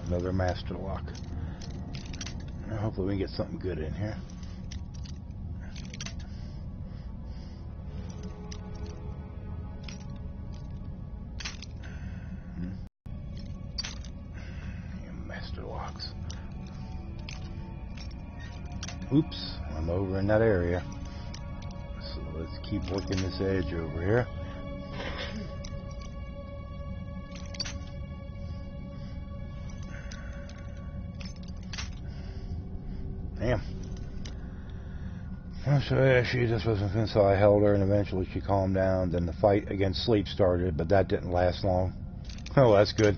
Another master lock. Hopefully we can get something good in here. Master locks. Oops, I'm over in that area. So let's keep working this edge over here. Damn. So yeah, she just wasn't fin, so I held her and eventually she calmed down. Then the fight against sleep started, but that didn't last long. Oh, that's good.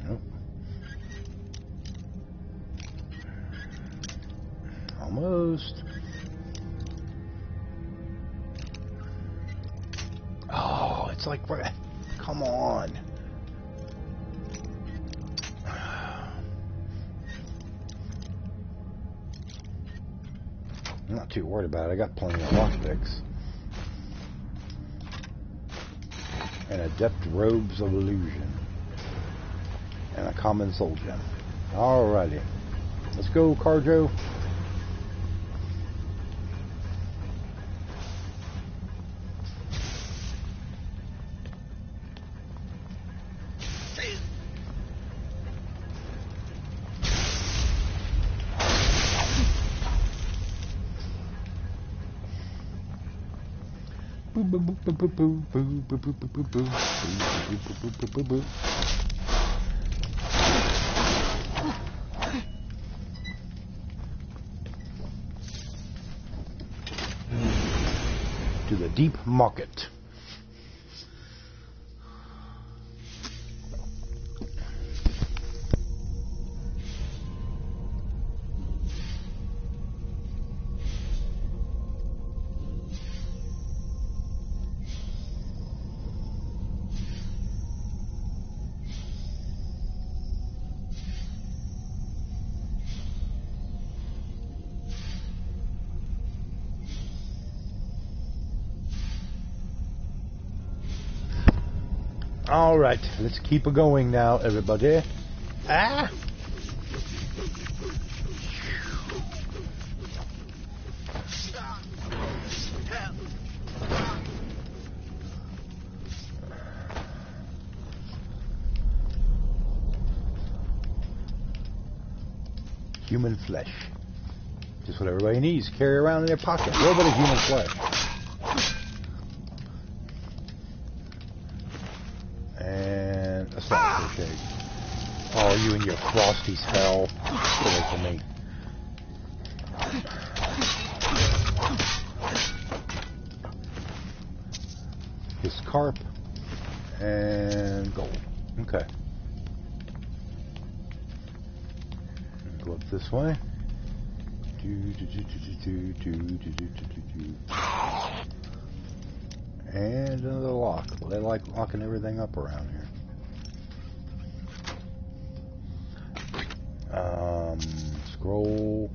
Nope. Almost. Oh, it's like, come on. I'm not too worried about it. I got plenty of lockpicks. And adept robes of illusion. And a common soul gem. Alrighty. Let's go, Carjo. To the deep market. All right, let's keep it going now, everybody. Ah! Human flesh. Just what everybody needs to carry around in their pocket. A little bit of human flesh. And a salt crochet. Oh, you and your frosty spell. Get away from me. His carp. And gold. Okay. Go up this way. And another lock. They like locking everything up around here. Scroll.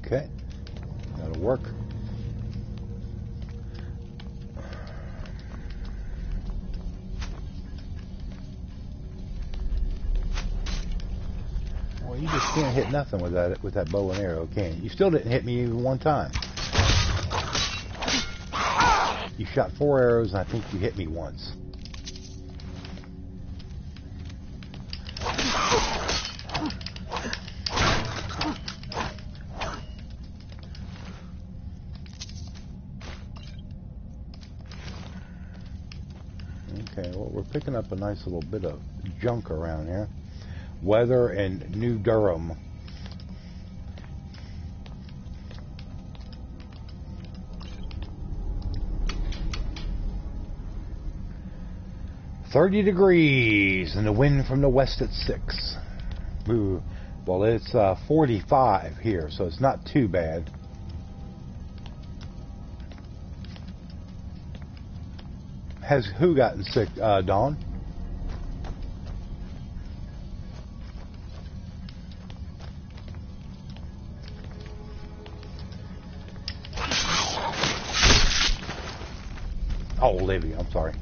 Okay. That'll work. Well, you just can't hit nothing with that bow and arrow, can you? You still didn't hit me even one time. You shot 4 arrows, and I think you hit me once. Okay, well, we're picking up a nice little bit of junk around here. Weather and New Durham. "30 degrees and the wind from the west at 6. Ooh. Well, it's 45 here, so it's not too bad. Has who gotten sick, Dawn? Oh, Olivia, I'm sorry.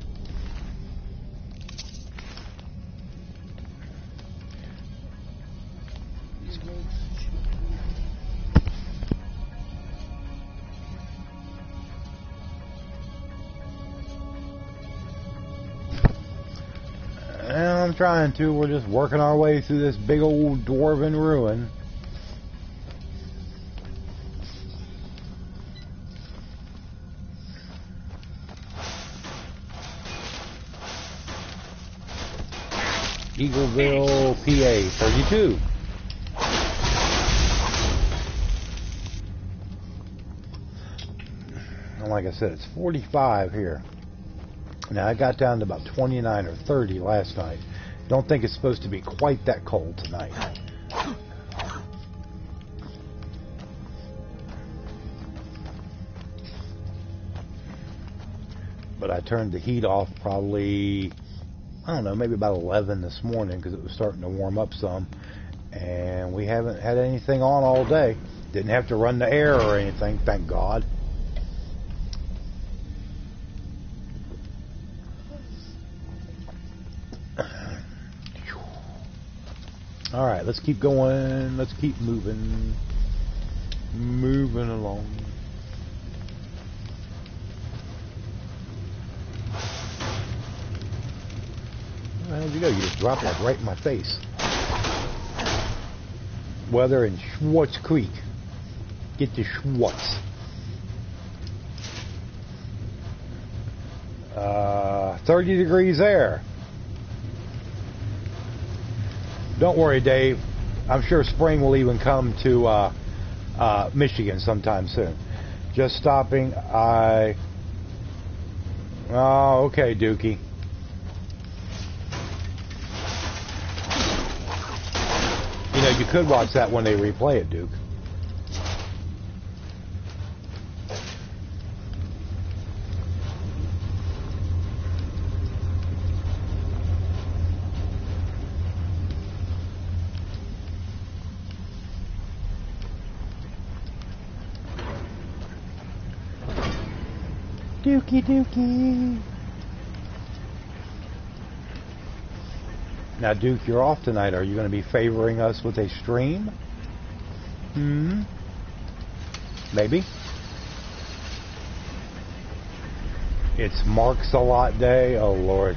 I'm trying to. We're just working our way through this big old dwarven ruin. Eagleville, PA, 32. And like I said, it's 45 here. Now, I got down to about 29 or 30 last night. Don't think it's supposed to be quite that cold tonight. But I turned the heat off probably, I don't know, maybe about 11 this morning because it was starting to warm up some. And we haven't had anything on all day. Didn't have to run the air or anything, thank God. All right, let's keep going. Let's keep moving. Moving along. Where did you go? You just dropped like right in my face. Weather in Schwartz Creek. Get to Schwartz. 30 degrees there. Don't worry, Dave. I'm sure spring will even come to Michigan sometime soon. Just stopping. Oh, okay, Dookie. You know, you could watch that when they replay it, Duke. Dookie Dookie. Now, Duke, you're off tonight. Are you going to be favoring us with a stream? Maybe. It's Marks a Lot Day. Oh, Lord.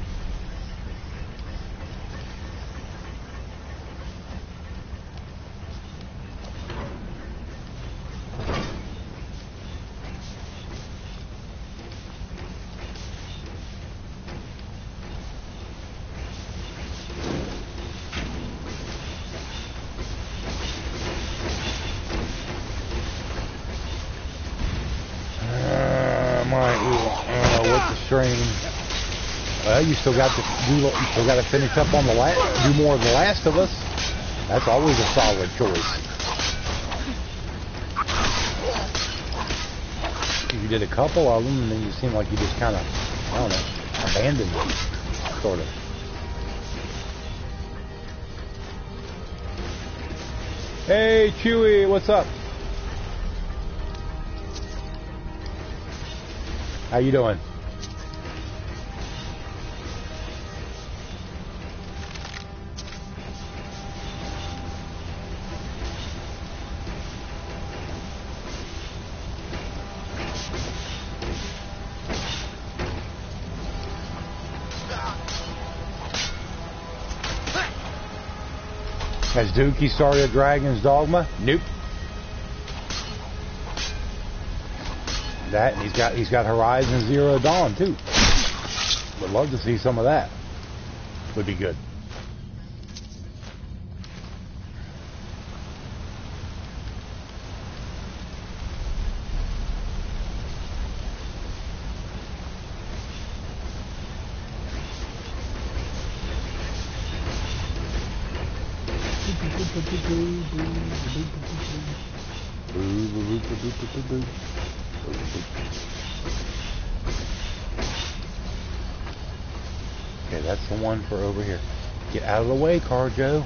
you still got to do. You still got to finish up on the do more of The Last of Us. That's always a solid choice. You did a couple of them, and then you seem like you just kind of, I don't know, abandoned them, sort of. Hey, Chewy, what's up? How you doing? Has Dookie started Dragon's Dogma? Nope. That, and he's got Horizon Zero Dawn too. Would love to see some of that. Would be good. Okay, that's the one for over here. Get out of the way, Carjo.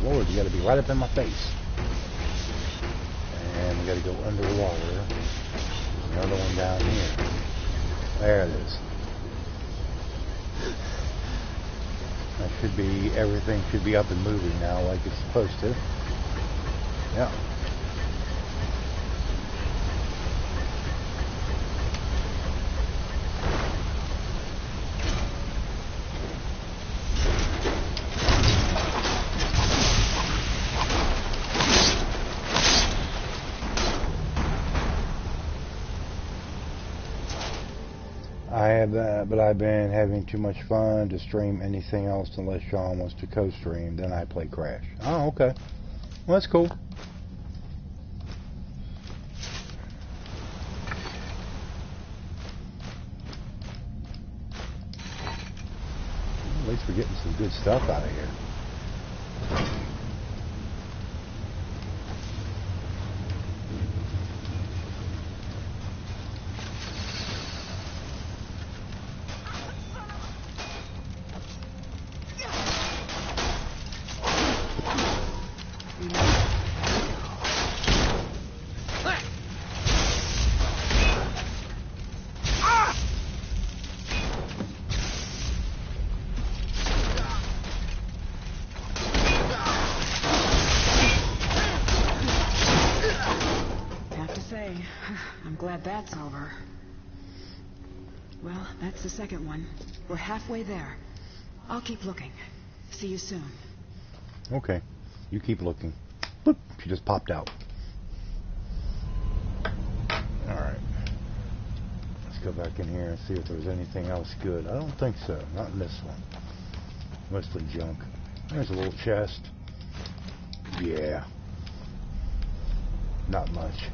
Lord, you got to be right up in my face. And we got to go under the water. There's another one down here. There it is. That should be, everything should be up and moving now like it's supposed to. Yeah. But I've been having too much fun to stream anything else unless Sean wants to co-stream. Then I play Crash. Oh, okay. Well, that's cool. At least we're getting some good stuff out of here. That's over. Well, that's the second one. We're halfway there. I'll keep looking. See you soon. Okay. You keep looking. Boop. She just popped out. Alright. Let's go back in here and see if there's anything else good. I don't think so. Not in this one. Mostly junk. There's a little chest. Yeah. Not much.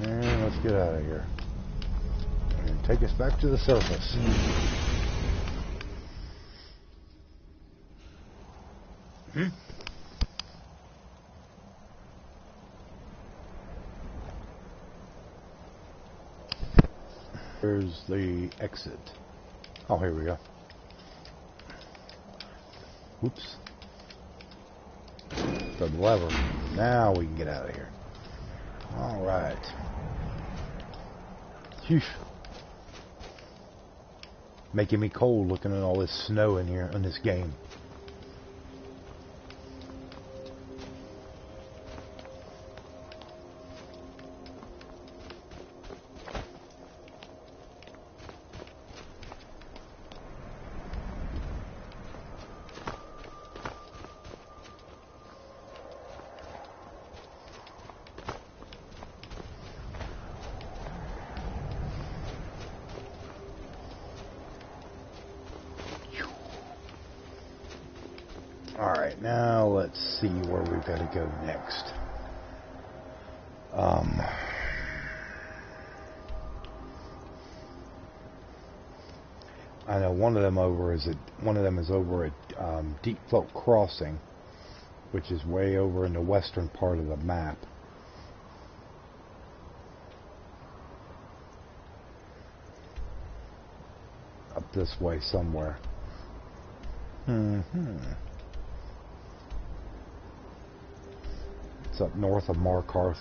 And let's get out of here. And take us back to the surface. There's the exit. Oh, here we go. Oops. The lever. Now we can get out of here. All right. Phew. Making me cold looking at all this snow in here in this game. Alright, now let's see where we've got to go next. I know one of them is over at Deep Float Crossing, which is way over in the western part of the map. Up this way somewhere. It's up north of Markarth.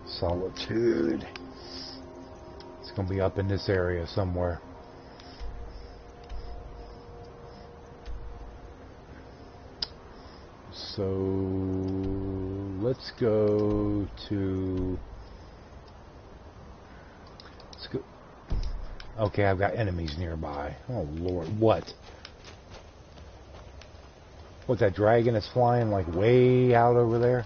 Solitude. It's going to be up in this area somewhere. So let's go to... Let's go... Okay, I've got enemies nearby. Oh Lord, what? What, that dragon is flying like way out over there?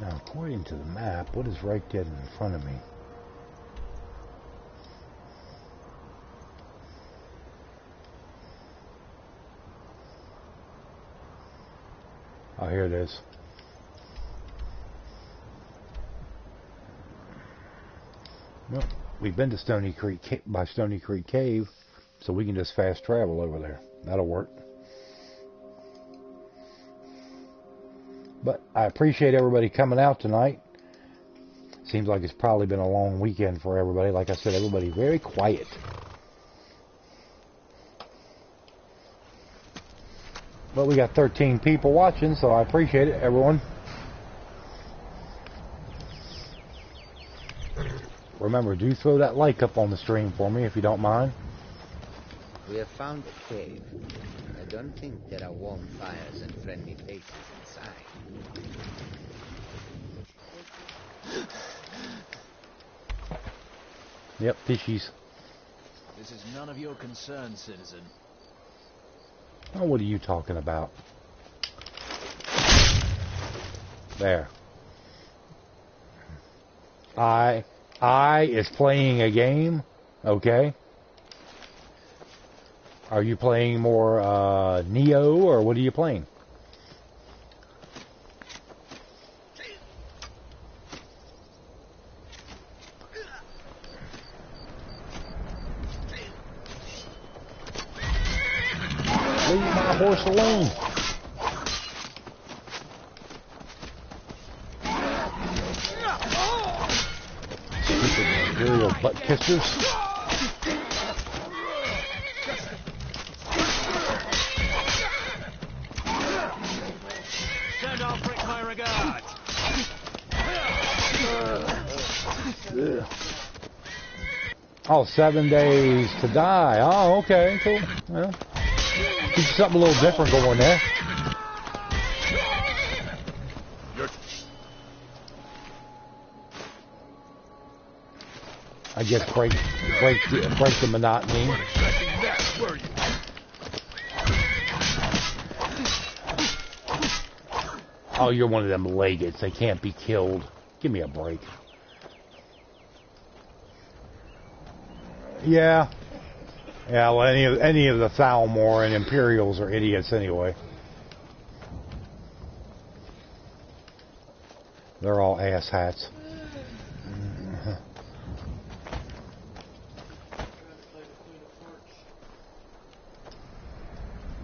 Now, according to the map, what is right dead in front of me? Oh, here it is. Well, we've been to Stony Creek Cave, so we can just fast travel over there. That'll work. But I appreciate everybody coming out tonight. Seems like it's probably been a long weekend for everybody. Like I said, everybody very quiet. But we got 13 people watching, so I appreciate it, everyone. Remember, do throw that like up on the stream for me if you don't mind. We have found a cave. I don't think there are warm fires and friendly faces inside. Yep, fishies. This is none of your concern, citizen. Oh, what are you talking about? There. I is playing a game, okay? Are you playing more Neo, or what are you playing? Leave my horse alone. Stupid imperial butt kissers. Send off Rick my regards. Oh, 7 days to die. Oh, okay, cool. Well, keep something a little different going there. I guess break the monotony. Oh, you're one of them legates. They can't be killed. Give me a break. Yeah. Yeah, well, any of the Thalmor and Imperials are idiots anyway. They're all asshats.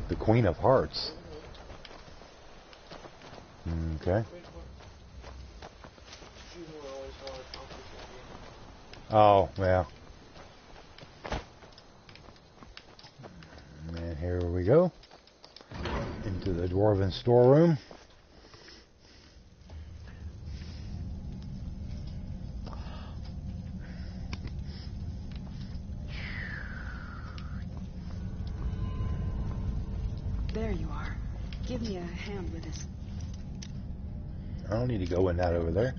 The Queen of Hearts. Okay. Oh, yeah. And here we go. Into the Dwarven storeroom. There you are. Give me a hand with this. I don't need to go in that over there,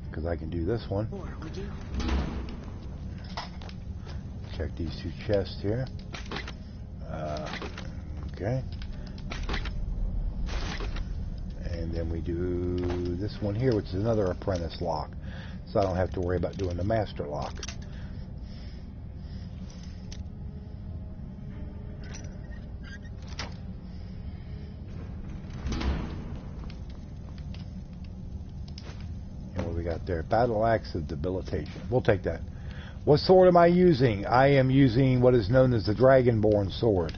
because I can do this one. Or would you? Check these two chests here. Okay. And then we do this one here, which is another apprentice lock. So I don't have to worry about doing the master lock. And what we got there? Battle Axe of Debilitation. We'll take that. What sword am I using? I am using what is known as the Dragonborn sword.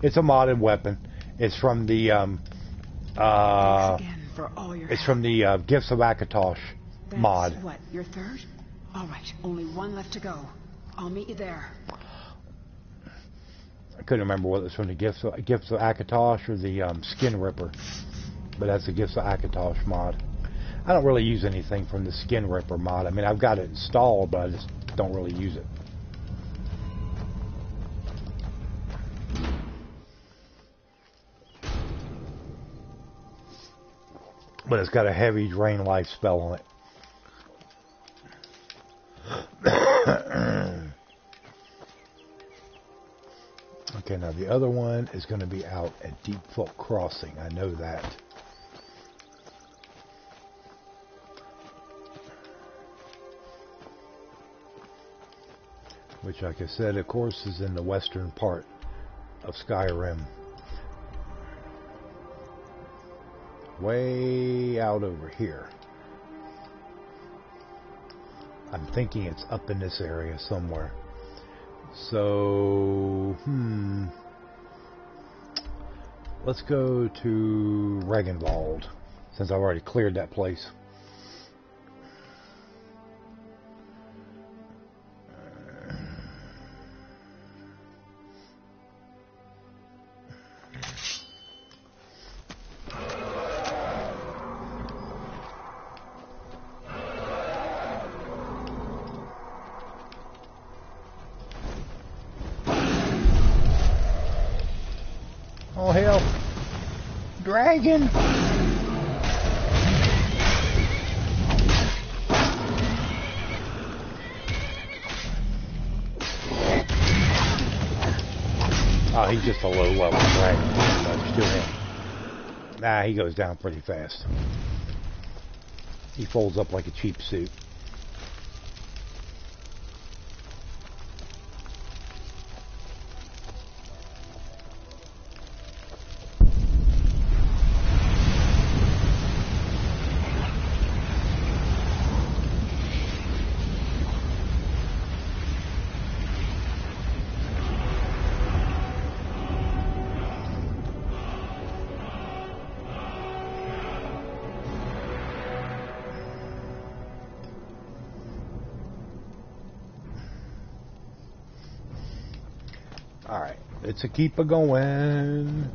It's a modded weapon. It's from the it's from the Gifts of Akatosh mod. That's what, your third? All right, only one left to go. I'll meet you there. I couldn't remember whether it's from the Gifts of Akatosh or the Skin Ripper, but that's the Gifts of Akatosh mod. I don't really use anything from the Skin Ripper mod. I mean, I've got it installed, but I just don't really use it. But it's got a heavy drain life spell on it. Okay, now the other one is going to be out at Deep Foot Crossing. I know that. Which, like I said, of course, is in the western part of Skyrim. Way out over here. I'm thinking it's up in this area somewhere. So, let's go to Regenwald, since I've already cleared that place. Oh hell! Dragon! Oh, he's just a low-level dragon. Still him. Nah, he goes down pretty fast. He folds up like a cheap suit. Alright, let's keep it going.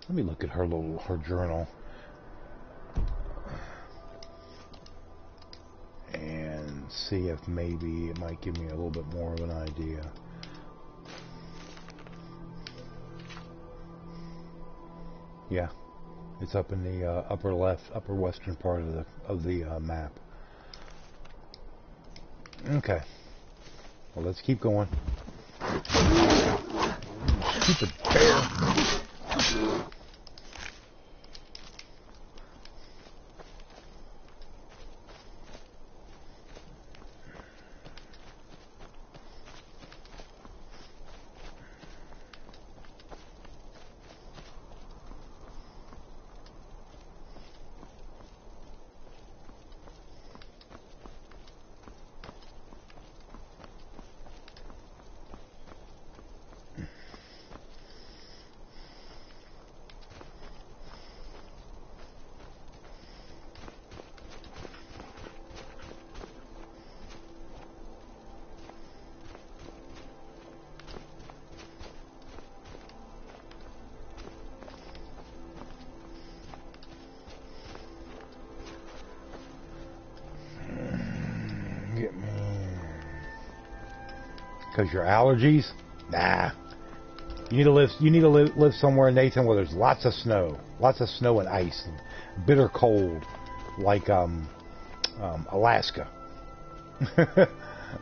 Let me look at her journal. And see if maybe it might give me a little bit more of an idea. Yeah, it's up in the upper western part of the map. Okay, well, let's keep going. Stupid bear. Because your allergies? Nah. You need to live. You need to live somewhere, Nathan, where there's lots of snow and ice, and bitter cold, like Alaska,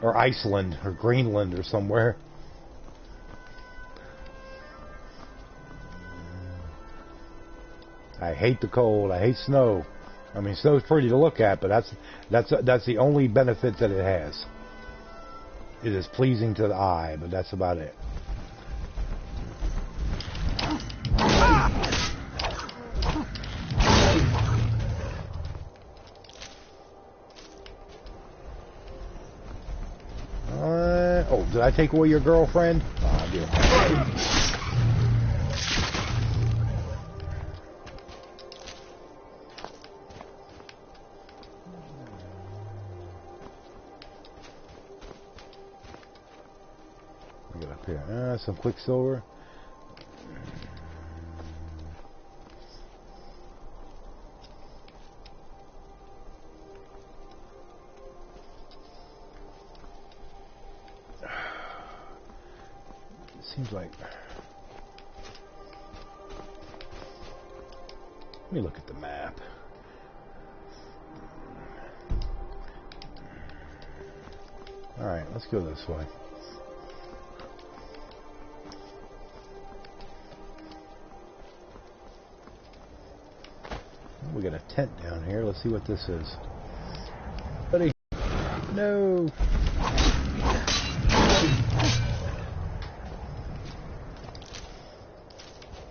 or Iceland, or Greenland, or somewhere. I hate the cold. I hate snow. I mean, snow's pretty to look at, but that's the only benefit that it has. It is pleasing to the eye, but that's about it. Oh, did I take away your girlfriend? Oh, I did. Get up here. Some quicksilver. Seems like. Let me look at the map. All right, let's go this way. We got a tent down here. Let's see what this is. Buddy. No.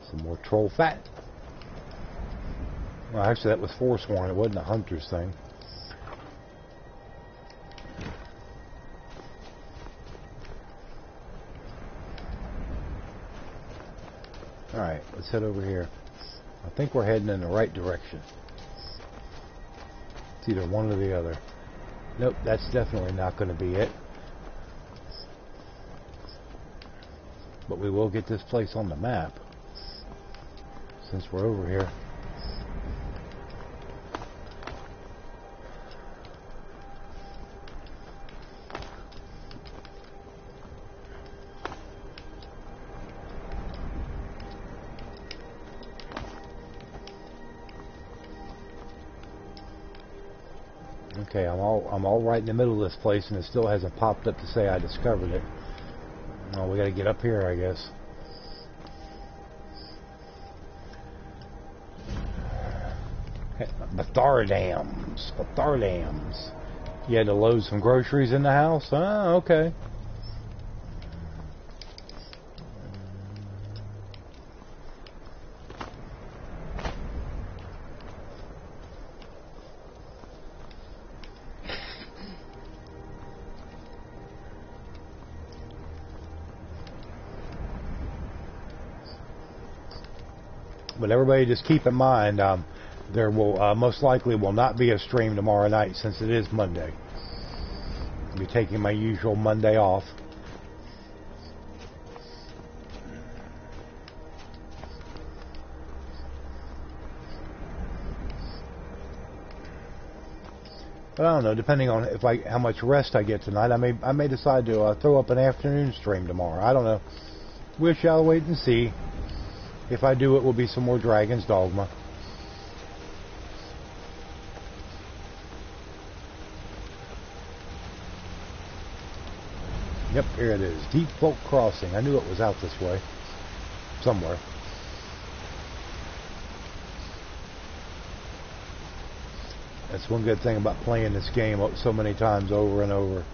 Some more troll fat. Well, actually, that was forsworn. It wasn't a hunter's thing. Alright, let's head over here. I think we're heading in the right direction. It's either one or the other. Nope, that's definitely not going to be it. But we will get this place on the map since we're over here. Okay, I'm all right in the middle of this place, and it still hasn't popped up to say I discovered it. Oh, we got to get up here, I guess. Aetheriums. You had to load some groceries in the house? Oh, okay. But everybody just keep in mind, there will most likely will not be a stream tomorrow night since it is Monday. I'll be taking my usual Monday off. But I don't know, depending on how much rest I get tonight, I may decide to throw up an afternoon stream tomorrow. I don't know. We shall wait and see. If I do, it will be some more Dragon's Dogma. Yep, here it is. Deep Folk Crossing. I knew it was out this way. Somewhere. That's one good thing about playing this game so many times over and over.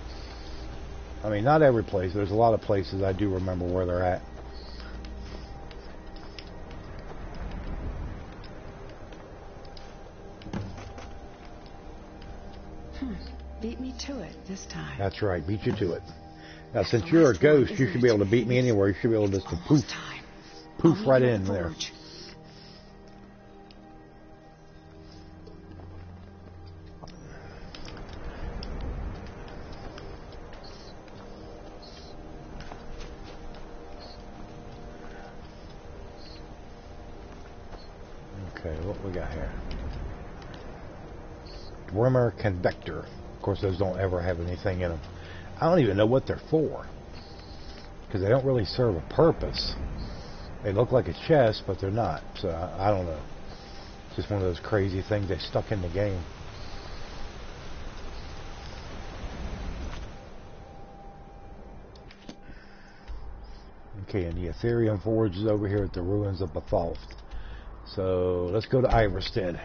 I mean, not every place. There's a lot of places I do remember where they're at. Beat me to it this time. That's right, beat you to it. Now, since you're a ghost, you should be able to beat me anywhere. You should be able to just poof right in there. Okay, what we got here? Dwemer Convector. Of course, those don't ever have anything in them. I don't even know what they're for. because they don't really serve a purpose. They look like a chest, but they're not. So I don't know. It's just one of those crazy things they stuck in the game. Okay, and the Aetherium Forge is over here at the ruins of Bethalth. So let's go to Iverstead.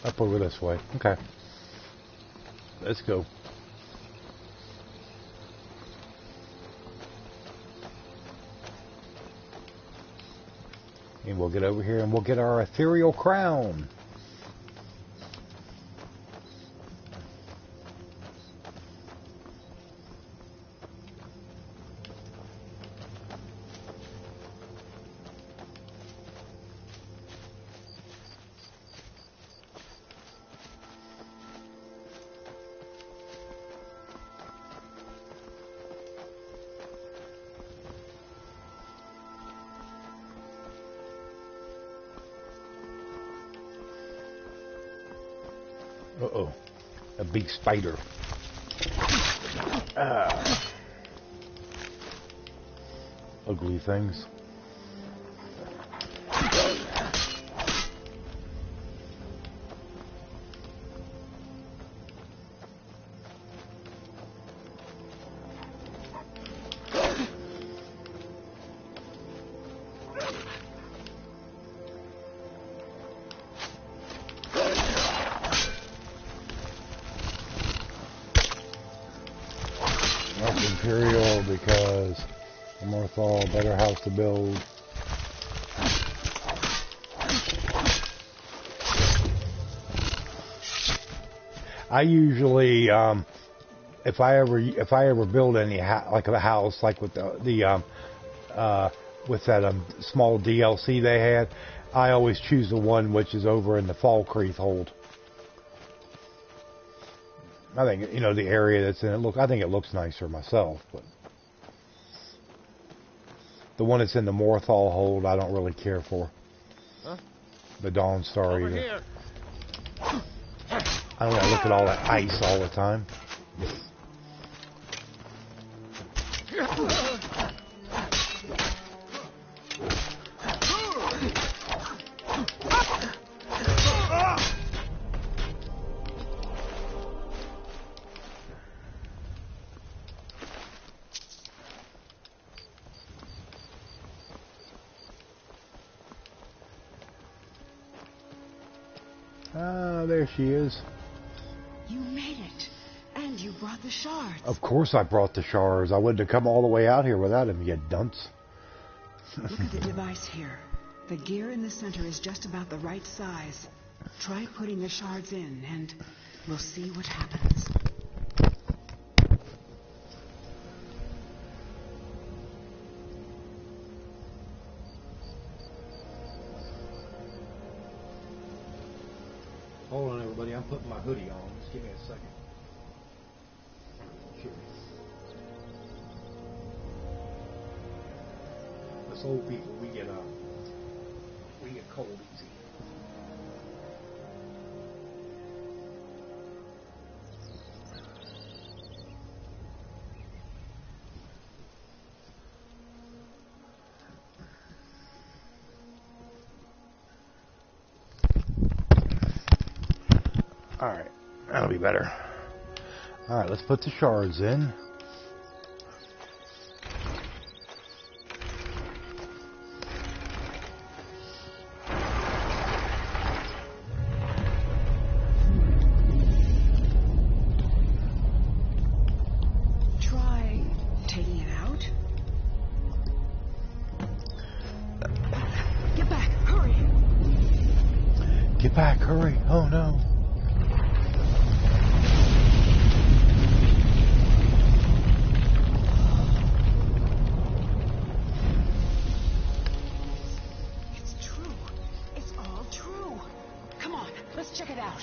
Up over this way. Okay. Let's go. And we'll get over here and we'll get our ethereal crown. Uh-oh. A big spider. Ugly things. Imperial because Morthal, better house to build. I usually, if I ever build any like a house, like with with that small DLC they had, I always choose the one which is over in the Falkreath hold. I think, you know, the area that's in it, I think it looks nicer myself, but the one that's in the Morthal hold, I don't really care for. Huh? The Dawn Star either. Here. I don't want to look at all that ice all the time. There she is. You made it. And you brought the shards. Of course I brought the shards. I wouldn't have come all the way out here without him, you dunce. Look at the device here. The gear in the center is just about the right size. Try putting the shards in, and we'll see what happens. Hold on, everybody. I'm putting my hoodie on. Just give me a second. Sure. Us old people, we get cold easy. Alright, that'll be better. Alright, let's put the shards in. Try taking it out. Get back, hurry! Get back, hurry! Oh no! It's true. It's all true. Come on, let's check it out.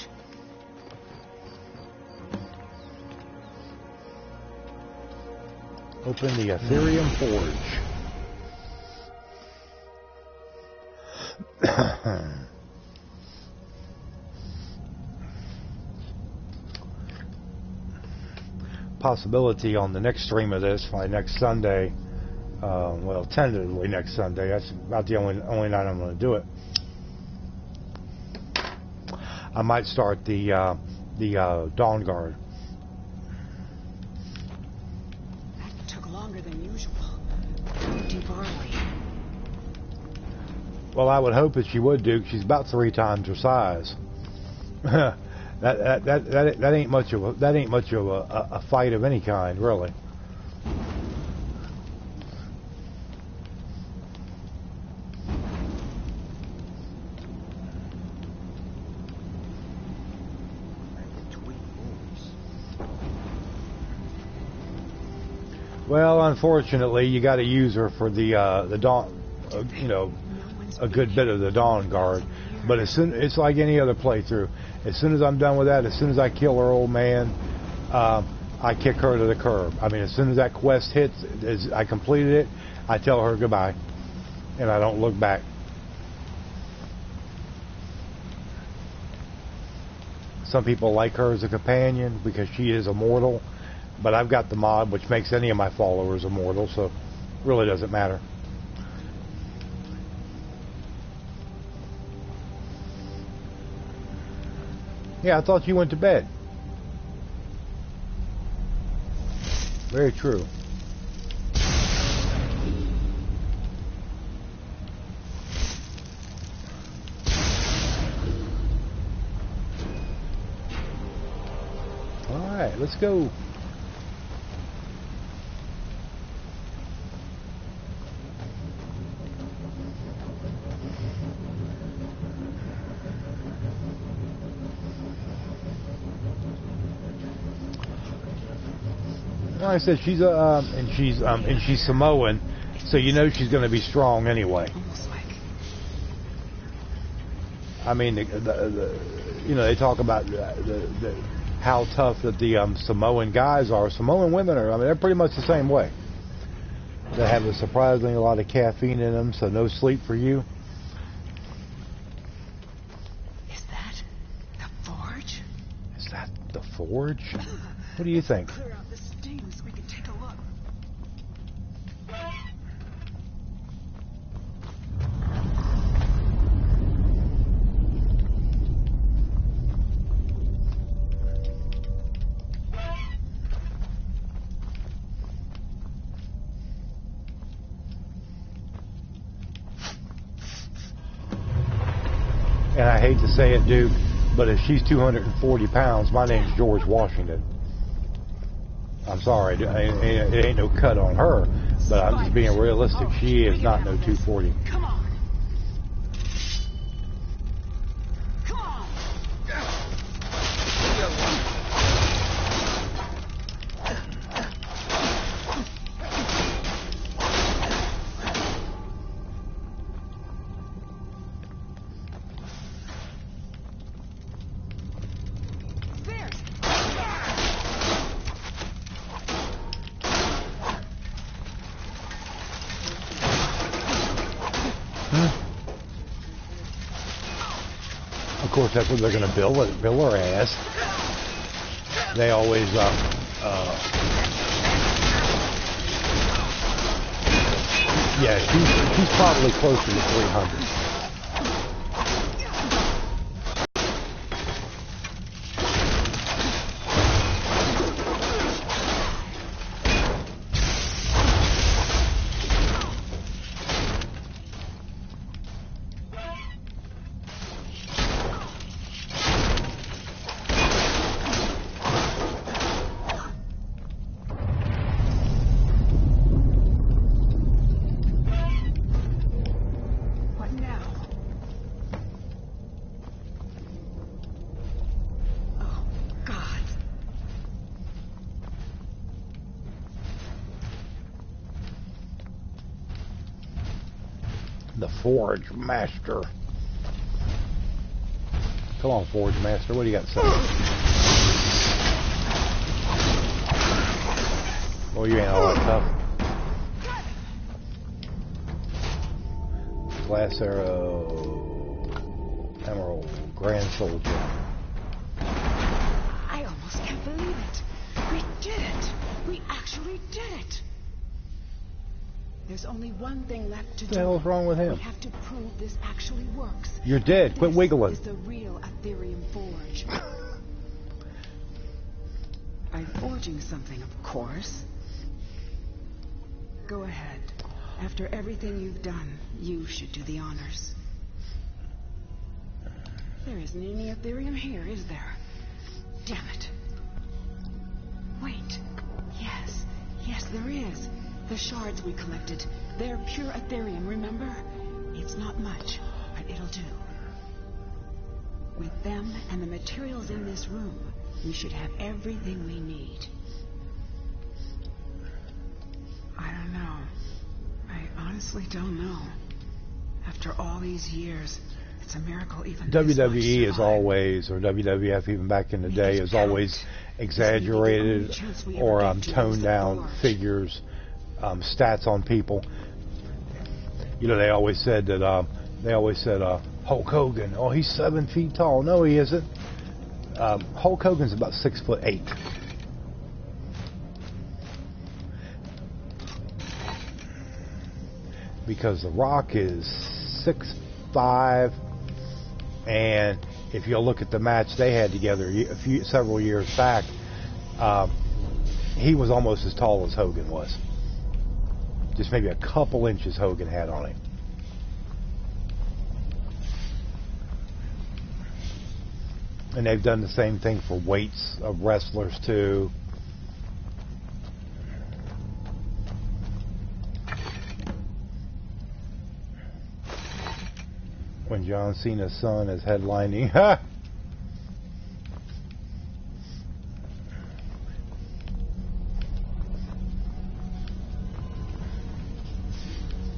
Open the Aetherium Forge. Possibility on the next stream of this, by next Sunday, well, tentatively next Sunday. That's about the only night I'm going to do it. I might start the Dawn Guard. That took longer than usual. How deep are we? Well, I would hope that she would, Duke. She's about 3 times her size. that ain't much of a fight of any kind, really. Well, unfortunately, you got to use her for the dawn, a good bit of the Dawn Guard. But as soon, it's like any other playthrough. As soon as I'm done with that, as soon as I kill her old man, I kick her to the curb. I mean, as soon as that quest hits, as I completed it, I tell her goodbye, and I don't look back. Some people like her as a companion because she is immortal, but I've got the mod which makes any of my followers immortal, so it really doesn't matter. Yeah, I thought you went to bed. Very true. All right, let's go. Like I said, she's she's Samoan, so you know she's going to be strong anyway. I mean, they talk about how tough that the Samoan guys are. Samoan women are. I mean, they're pretty much the same way. They have a surprisingly a lot of caffeine in them, so no sleep for you. Is that the forge? Is that the forge? What do you think? Clear out the steam so we can take a look. And I hate to say it, Duke, but if she's 240 pounds, my name's George Washington. I'm sorry, it ain't no cut on her, but I'm just being realistic. She is not no 240. Come on. Come on. Of course, that's what they're going to bill her ass. They always, yeah, she's probably closer to 300. The Forge Master. Come on, Forge Master. What do you got to say? Oh, you ain't all that tough. Glass arrow. Emerald. Grand soldier. I almost can't believe it. We did it. We actually did it. There's only one thing left to do. What the hell's wrong with him? We have to prove this actually works. You're dead. Quit wiggling. This is the real Aetherium forge. By forging something, of course. Go ahead. After everything you've done, you should do the honors. There isn't any Aetherium here, is there? Damn it. Wait. Yes. Yes, there is. The shards we collected. They're pure Aetherium, remember? It's not much, but it'll do. With them and the materials in this room, we should have everything we need. I don't know. I honestly don't know. After all these years, it's a miracle even WWE is always, or WWF even back in the day, is always exaggerated or toned down figures, stats on people. You know, they always said that, Hulk Hogan, oh, he's 7 feet tall. No, he isn't. Hulk Hogan's about 6'8". Because The Rock is 6'5", and if you look at the match they had together several years back, he was almost as tall as Hogan was. Just maybe a couple inches Hogan had on him. And they've done the same thing for weights of wrestlers too. When John Cena's son is headlining.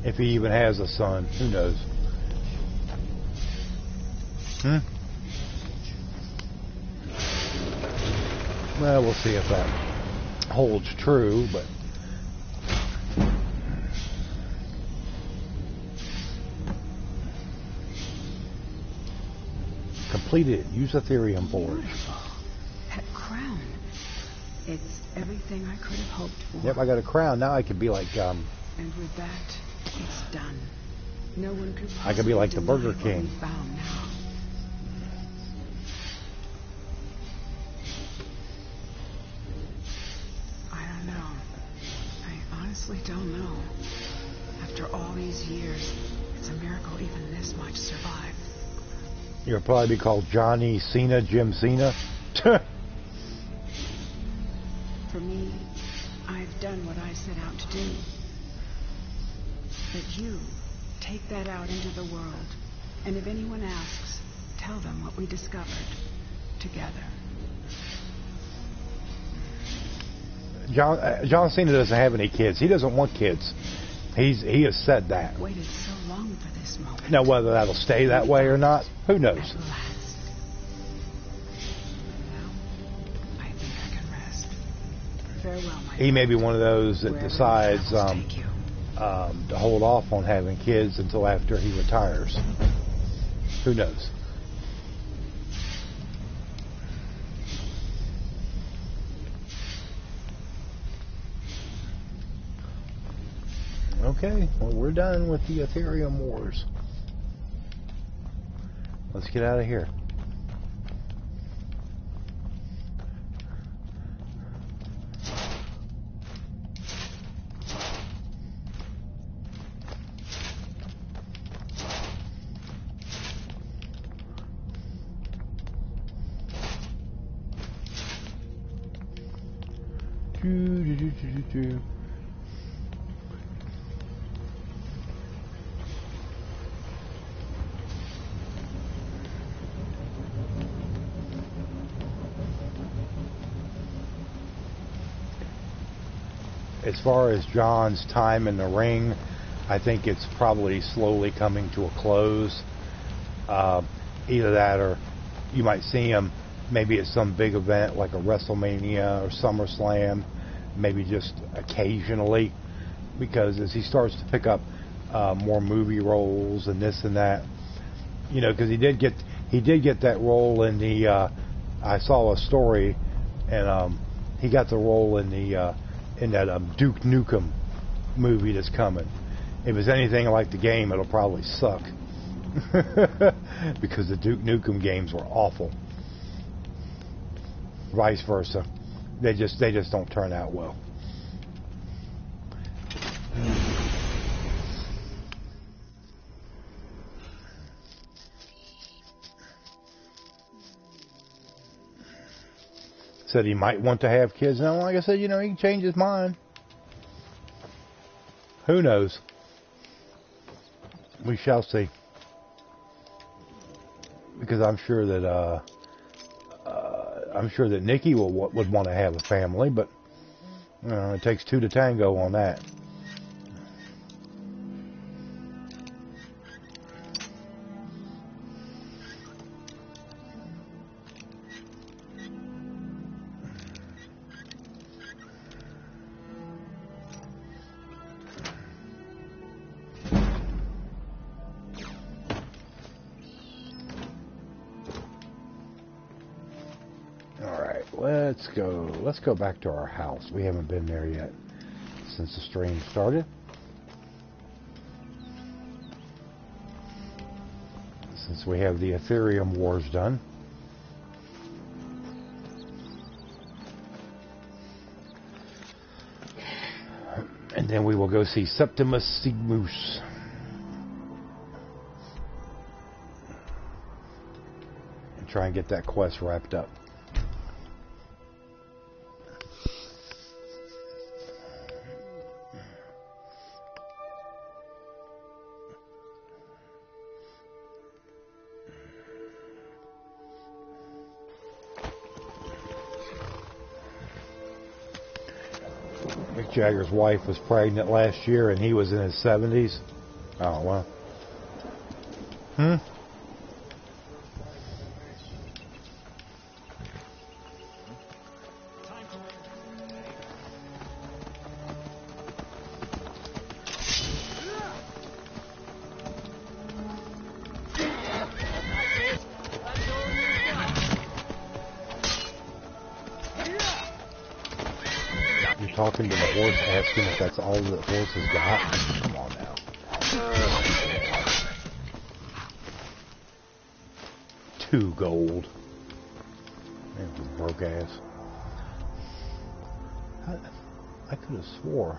If he even has a son, who knows? Well, we'll see if that holds true, but completed. Use Aetherium forge. That crown. It's everything I could have hoped for. Yep, I got a crown. Now I could be like And with that, it's done. No one could I could be like the Burger King. Found now. Don't know. After all these years, it's a miracle even this much survived. You'll probably be called Johnny Cena, Jim Cena. For me, I've done what I set out to do. But you, take that out into the world, and if anyone asks, tell them what we discovered together. John Cena doesn't have any kids. He doesn't want kids. He has said that. Waited so long for this moment. Now, whether that'll stay that way or not, who knows? At last. Now, I think I can rest. Farewell, my He may be one of those that Wherever decides the travels take you. To hold off on having kids until after he retires. Who knows? Okay, well, we're done with the Aetherium Wars. Let's get out of here. As far as John's time in the ring, I think it's probably slowly coming to a close. Either that or you might see him maybe at some big event like a WrestleMania or SummerSlam, maybe just occasionally, because as he starts to pick up more movie roles and this and that. You know, because he did get that role in the. I saw a story, and he got the role in the in that Duke Nukem movie that's coming. If it's anything like the game, it'll probably suck. Because the Duke Nukem games were awful. Vice versa, they just don't turn out well. Said he might want to have kids now. Like I said, you know, he can change his mind. Who knows? We shall see. Because I'm sure that Nikki would want to have a family, but you know, it takes two to tango on that. Let's go back to our house. We haven't been there yet since the stream started. Since we have the Aetherium wars done. And then we will go see Septimus Sigmus. And try and get that quest wrapped up. Jagger's wife was pregnant last year and he was in his 70s. Oh, well. Talking to the horse, asking if that's all the horse has got. Come on now. 2 gold. Man, broke ass. I could have swore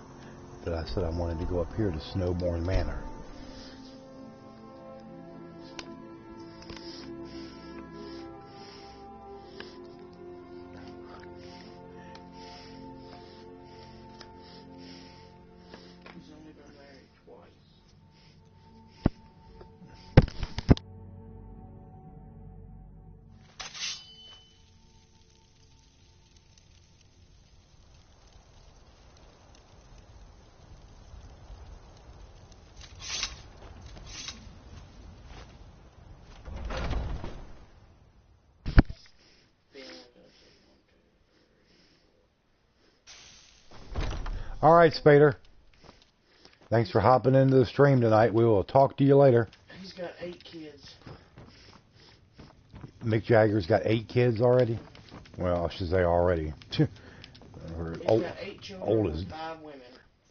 that I said I wanted to go up here to Snowbourne Manor. All right, Spader. Thanks for hopping into the stream tonight. We will talk to you later. He's got 8 kids. Mick Jagger's got 8 kids already? Well, I should say already. He's got 8 children with 5 women.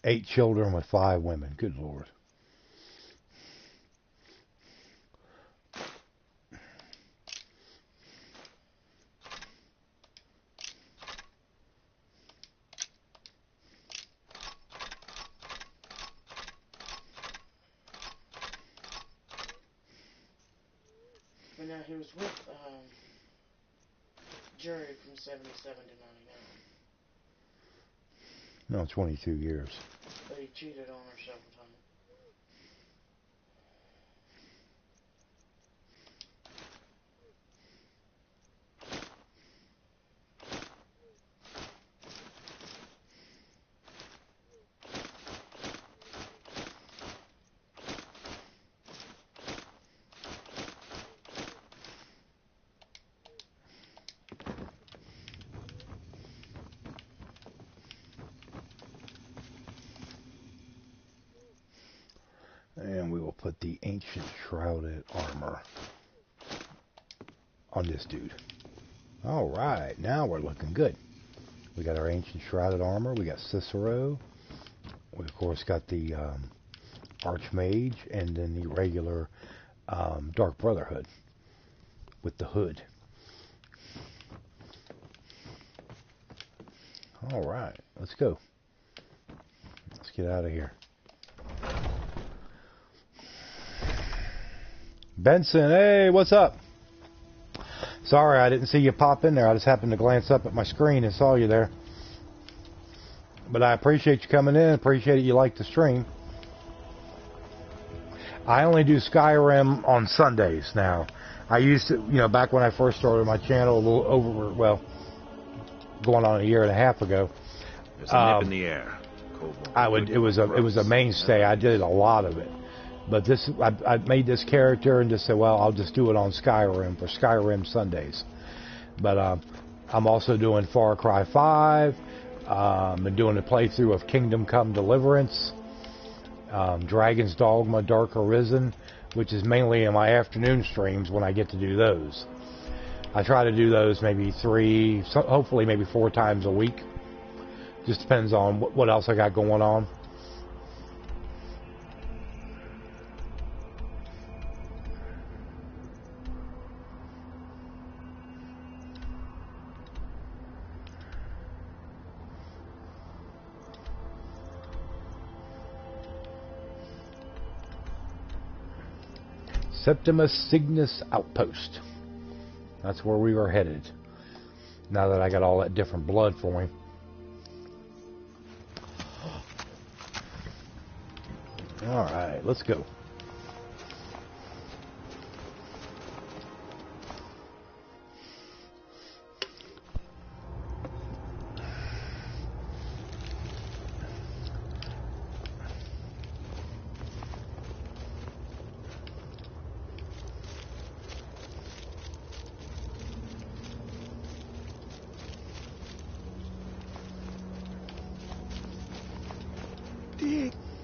8 children with 5 women. Good Lord. But now he was with Jerry from 77 to 99. No, 22 years. But he cheated on her several times. And we will put the ancient shrouded armor on this dude. Alright, now we're looking good. We got our ancient shrouded armor. We got Cicero. We, of course, got the Archmage. And then the regular Dark Brotherhood with the hood. Alright, let's go. Let's get out of here. Benson, hey, what's up? Sorry, I didn't see you pop in there. I just happened to glance up at my screen and saw you there. But I appreciate you coming in. Appreciate it you like the stream. I only do Skyrim on Sundays now. I used to, you know, back when I first started my channel, a little over, well, going on a year and a half ago. There's a nip in the air. It was a mainstay. I did a lot of it. But this, I made this character and just said, well, I'll just do it on Skyrim for Skyrim Sundays. But I'm also doing Far Cry 5. I'm doing a playthrough of Kingdom Come Deliverance, Dragon's Dogma Dark Arisen, which is mainly in my afternoon streams when I get to do those. I try to do those maybe 3, hopefully maybe 4 times a week. Just depends on what else I got going on. Septimus Cygnus Outpost. That's where we were headed. Now that I got all that different blood for him. Alright, let's go.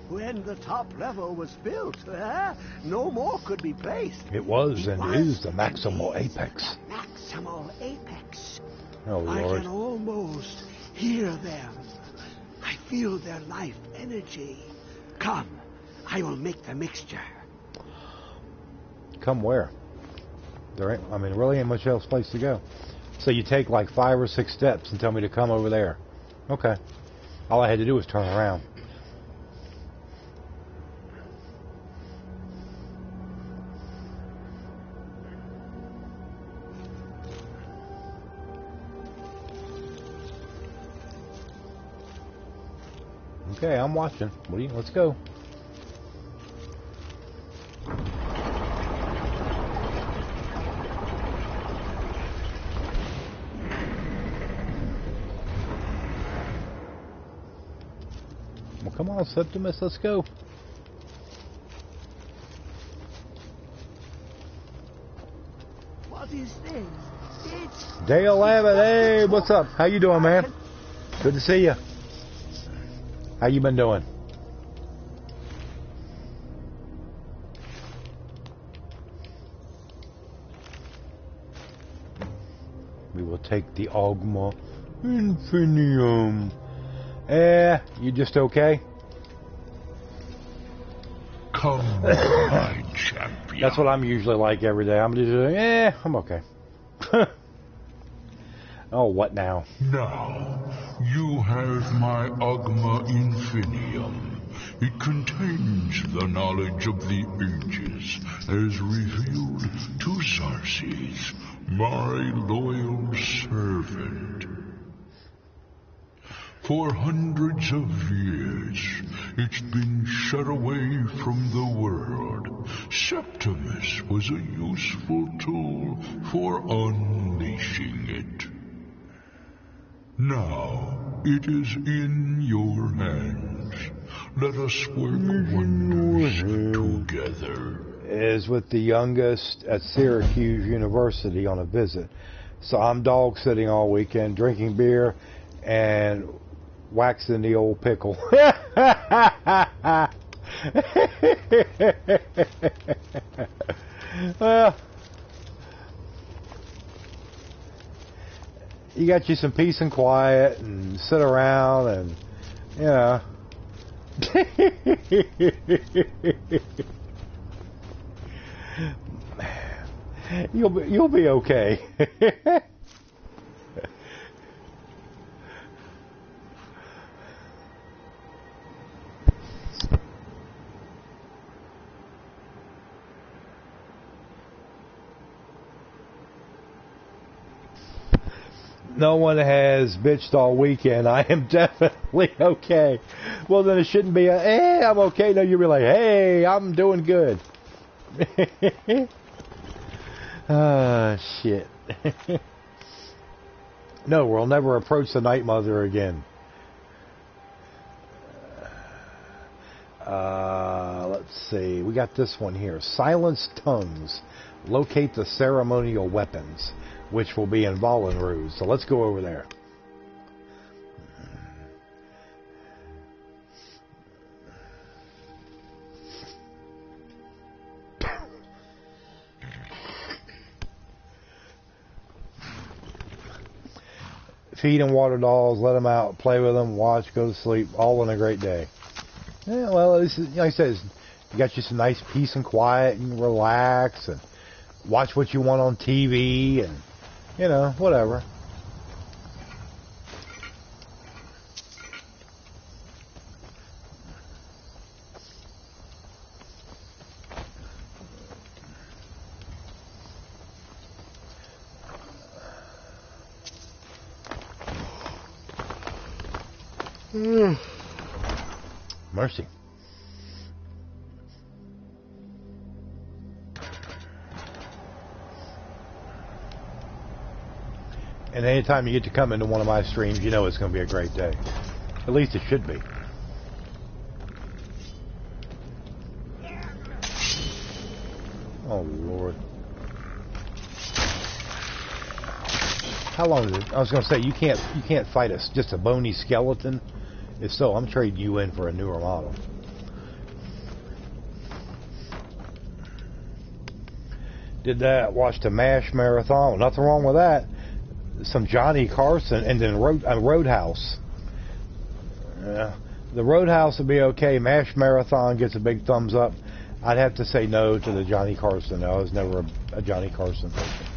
When the top level was built, no more could be placed. It was and is the maximal apex. The maximal apex. Oh, Lord. I can almost hear them. I feel their life energy. Come, I will make the mixture. Come where? There ain't, I mean, really ain't much else place to go. So you take like 5 or 6 steps and tell me to come over there. Okay. All I had to do was turn around. Okay, I'm watching. What do you? Let's go. Well, come on, Septimus, let's go. What is this? It's Dale Abbott, hey, what's up? How you doing, man? Good to see you. How you been doing? We will take the Ogma Infinium. You just okay? Come, my champion. That's what I'm usually like every day. I'm just, I'm okay. Oh, what now? Now, you have my Ogma Infinium. It contains the knowledge of the ages, as revealed to Xerxes, my loyal servant. For hundreds of years, it's been shut away from the world. Septimus was a useful tool for unleashing it. Now, it is in your hands. Let us work wonders together. Is with the youngest at Syracuse University on a visit. So I'm dog sitting all weekend, drinking beer, and waxing the old pickle. Well, you got you some peace and quiet and sit around and, you know. You'll be okay. No one has bitched all weekend. I am definitely okay. Well, then it shouldn't be a, hey, I'm okay. No, you'll be like, hey, I'm doing good. Shit. No, we'll never approach the Night Mother again. Let's see. We got this one here. Silenced Tongues. Locate the ceremonial weapons, which will be in Volenrud. So let's go over there. Feed and water dolls, let them out, play with them, watch, go to sleep, all in a great day. Yeah, well, this is, like I said, you got you some nice peace and quiet, you can relax and watch what you want on TV and, you know, whatever. Mercy. And anytime you get to come into one of my streams, you know it's going to be a great day. At least it should be. Oh, Lord. How long is it? I was going to say, you can't fight us, just a bony skeleton. If so, I'm trading you in for a newer model. Did that, watched a MASH marathon. Well, nothing wrong with that. Some Johnny Carson, and then Roadhouse. The Roadhouse would be okay. MASH marathon gets a big thumbs up. I'd have to say no to the Johnny Carson. I was never a Johnny Carson person.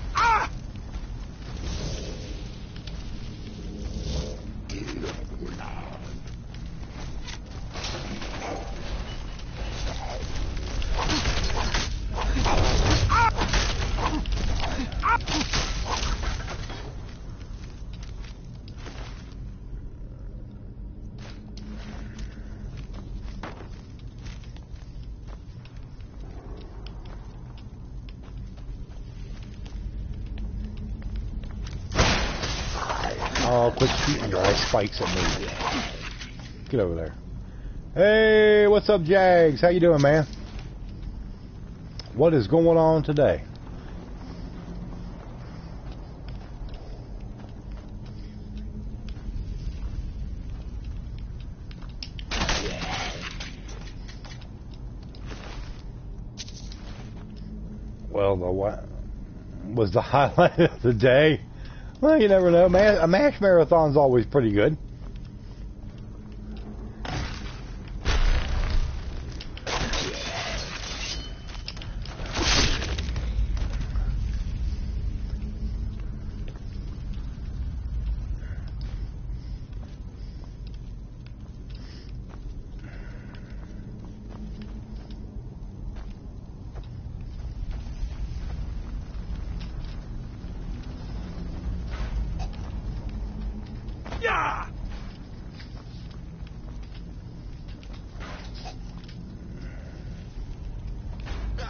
Oh, quit shooting your ice spikes at me. Get over there. Hey, what's up, Jags? How you doing, man? What is going on today? Well, what was the highlight of the day? Well, you never know. A MASH marathon's always pretty good.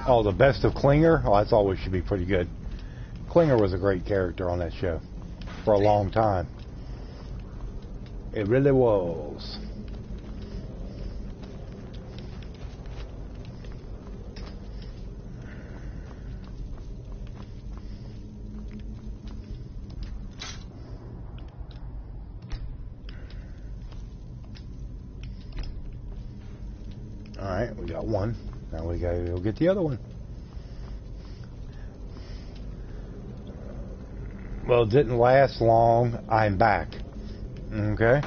Oh, the best of Klinger? Oh, that's always should be pretty good. Klinger was a great character on that show for a long time. It really was. Alright, we got one. Now we gotta go get the other one. Well, it didn't last long. I'm back. Okay.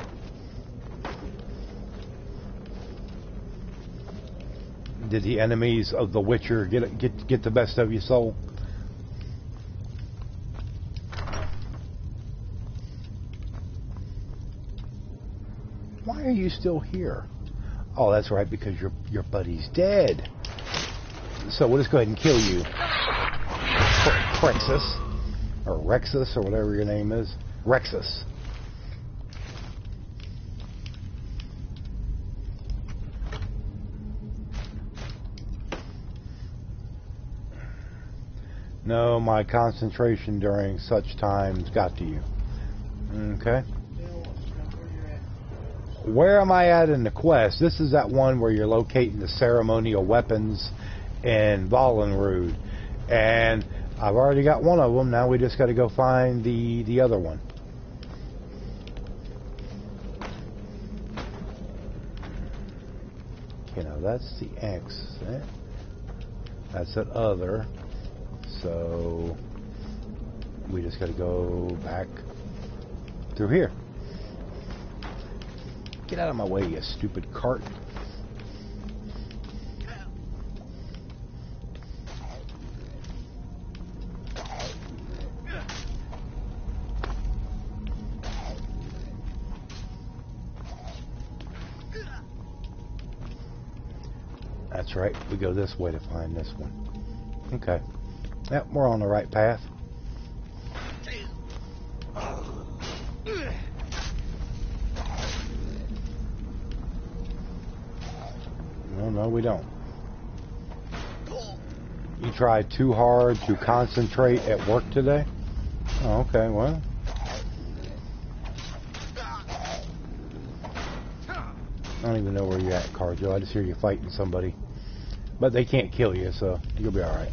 Did the enemies of The Witcher get the best of your soul? Why are you still here? Oh, that's right, because your buddy's dead. So we'll just go ahead and kill you, Rexus, or Rexus, or whatever your name is, Rexus. No, my concentration during such times got to you. Okay. Where am I at in the quest? This is that one where you're locating the ceremonial weapons in Valenrude. And I've already got one of them. Now we just got to go find the other one. Okay, now that's the exit. That's that other. So we just got to go back through here. Get out of my way, you stupid cart. That's right, we go this way to find this one. Okay. Yep, we're on the right path. No, we don't. You tried too hard to concentrate at work today? Oh, okay, well. I don't even know where you're at, Carjo. I just hear you fighting somebody. But they can't kill you, so you'll be alright.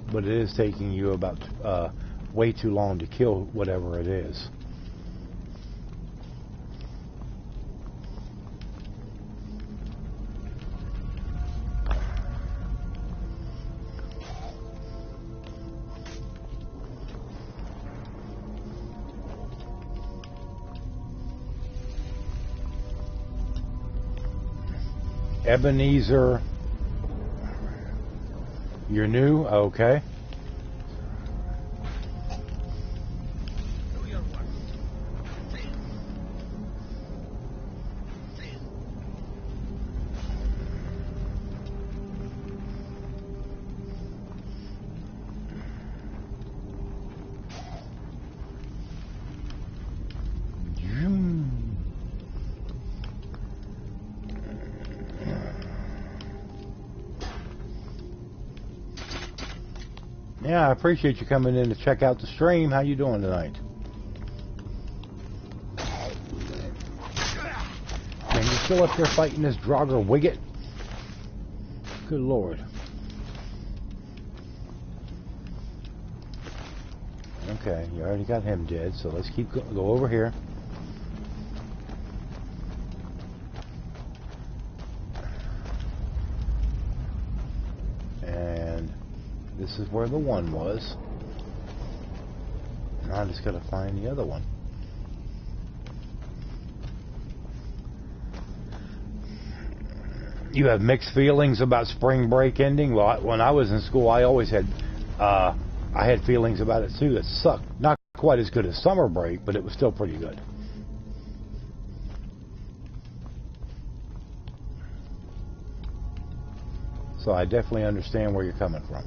But it is taking you about way too long to kill whatever it is. Ebenezer. You're new? Okay. Yeah, I appreciate you coming in to check out the stream. How you doing tonight? Man, you still up there fighting this Draugr Wiggett? Good Lord. Okay, you already got him dead, so let's keep go over here. This is where the one was. Now I just gotta find the other one. You have mixed feelings about spring break ending? Well, when I was in school, I always had, I had feelings about it too. It sucked. Not quite as good as summer break, but it was still pretty good. So I definitely understand where you're coming from.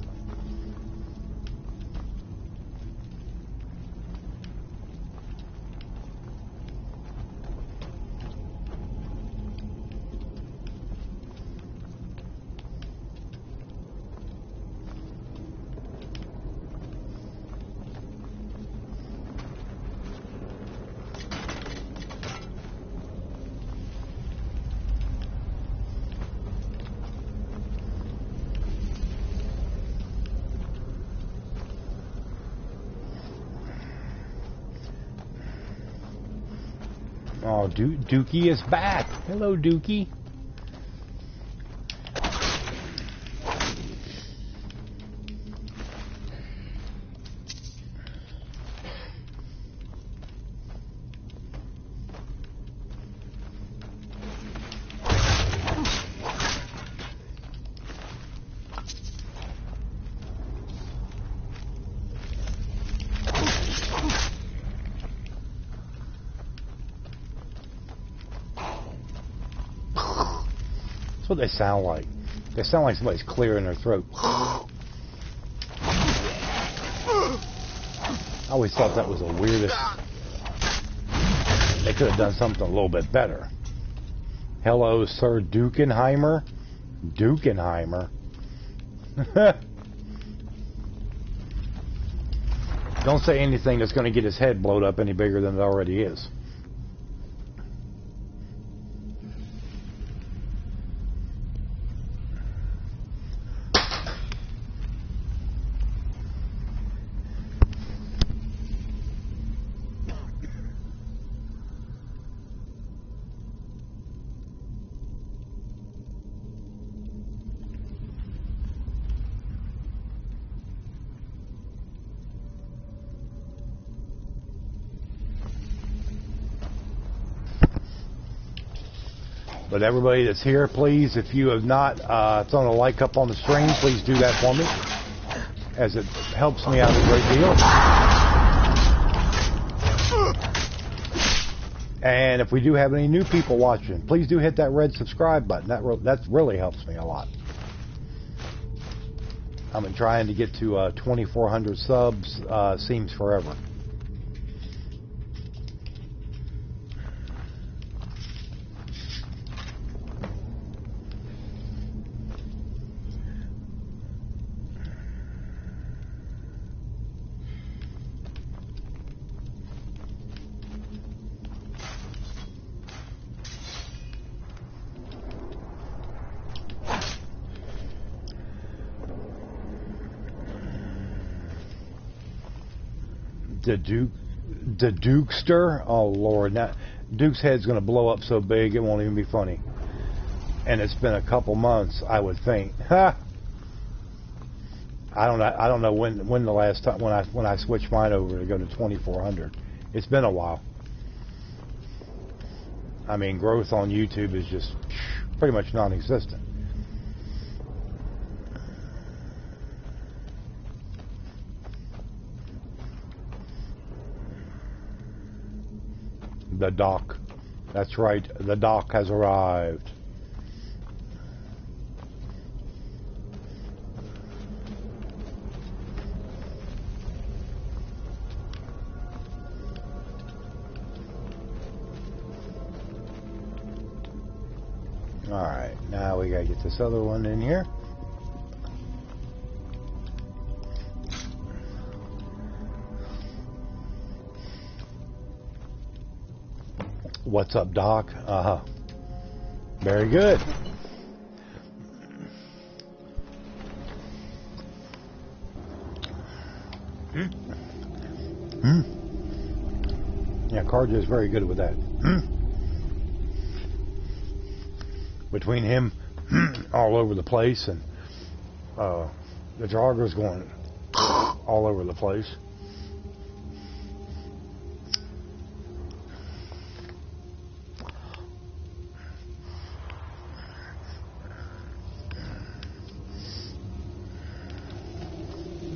Oh, Dookie is back. Hello, Dookie. That's what they sound like. They sound like somebody's clearing their throat. I always thought that was the weirdest. They could have done something a little bit better. Hello, Sir Dukenheimer. Dukenheimer. Don't say anything that's going to get his head blowed up any bigger than it already is. But everybody that's here, please, if you have not thrown a like up on the stream, please do that for me, as it helps me out a great deal. And if we do have any new people watching, please do hit that red subscribe button. That really helps me a lot. I've been trying to get to 2,400 subs. Seems forever. The Dukester, oh Lord, now Duke's head's going to blow up so big it won't even be funny. And it's been a couple months, I would think. Ha! I don't know when the last time when I switched mine over to go to 2,400. It's been a while. I mean, growth on YouTube is just pretty much non-existent. The dock. That's right, the dock has arrived. Alright, now we gotta get this other one in here. What's up, Doc? Very good. Yeah, Karja is very good with that. Between him all over the place and the Jogger's going all over the place.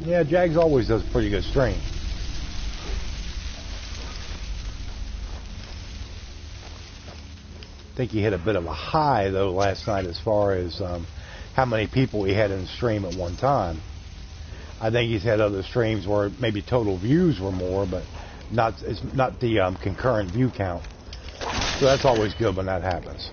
Yeah, Jags always does a pretty good stream. I think he hit a bit of a high, though, last night as far as how many people he had in the stream at one time. I think he's had other streams where maybe total views were more, but it's not the concurrent view count. So that's always good when that happens.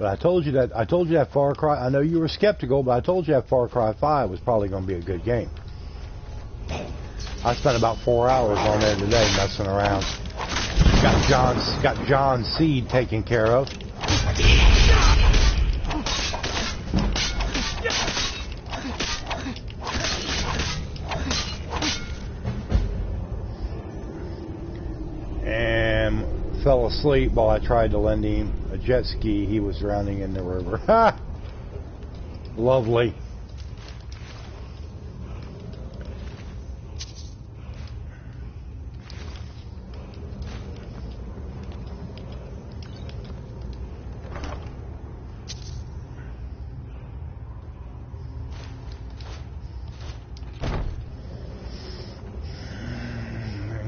But I told you that Far Cry. I know you were skeptical, but I told you that Far Cry 5 was probably going to be a good game. I spent about 4 hours on there today messing around. Got John's seed taken care of. And fell asleep while I tried to lend him a jet ski. He was drowning in the river. Ha! Lovely.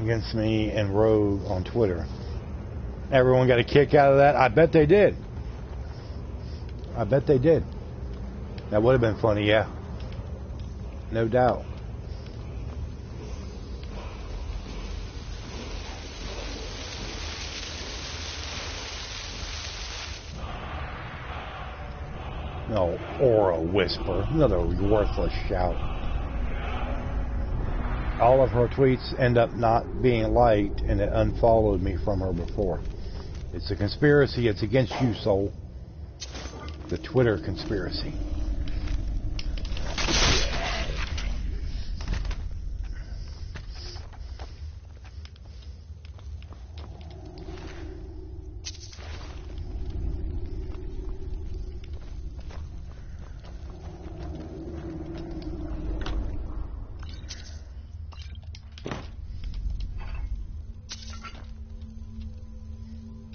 Against me and Rogue on Twitter. Everyone got a kick out of that? I bet they did. I bet they did. That would have been funny, yeah. No doubt. No, Aura Whisper. Another worthless shout. All of her tweets end up not being liked, and it unfollowed me from her before. It's a conspiracy. It's against you, soul. The Twitter conspiracy.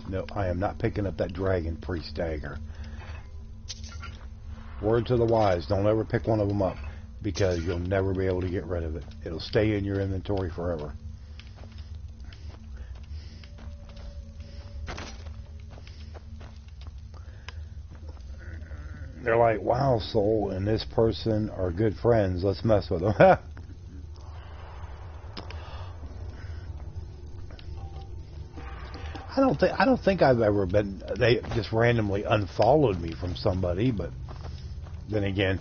No, I am not picking up that Dragon Priest dagger. Word to the wise, don't ever pick one of them up, because you'll never be able to get rid of it. It'll stay in your inventory forever. They're like, wow, Soul and this person are good friends. Let's mess with them. I don't think I've ever been. They just randomly unfollowed me from somebody, but then again,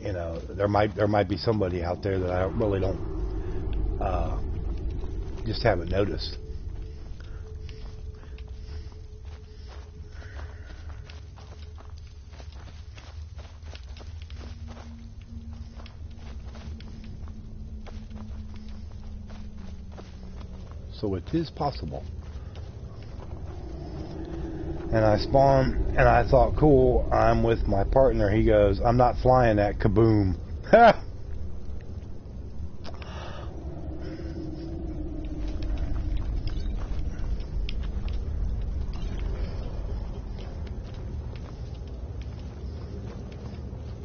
you know, there might be somebody out there that I really don't just haven't noticed. So it is possible. And I spawned, and I thought, cool, I'm with my partner. He goes, I'm not flying that. Kaboom. Ha!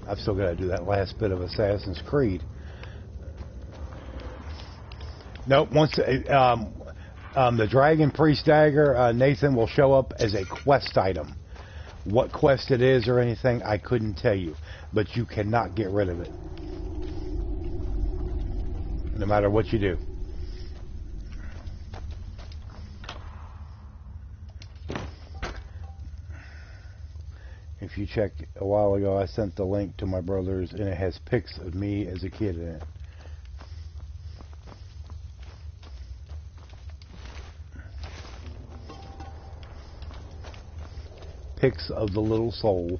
I've still got to do that last bit of Assassin's Creed. Nope, once... the Dragon Priest dagger, Nathan, will show up as a quest item. What quest it is or anything, I couldn't tell you. But you cannot get rid of it. No matter what you do. If you check a while ago, I sent the link to my brother's, and it has pics of me as a kid in it. Pics of the little soul.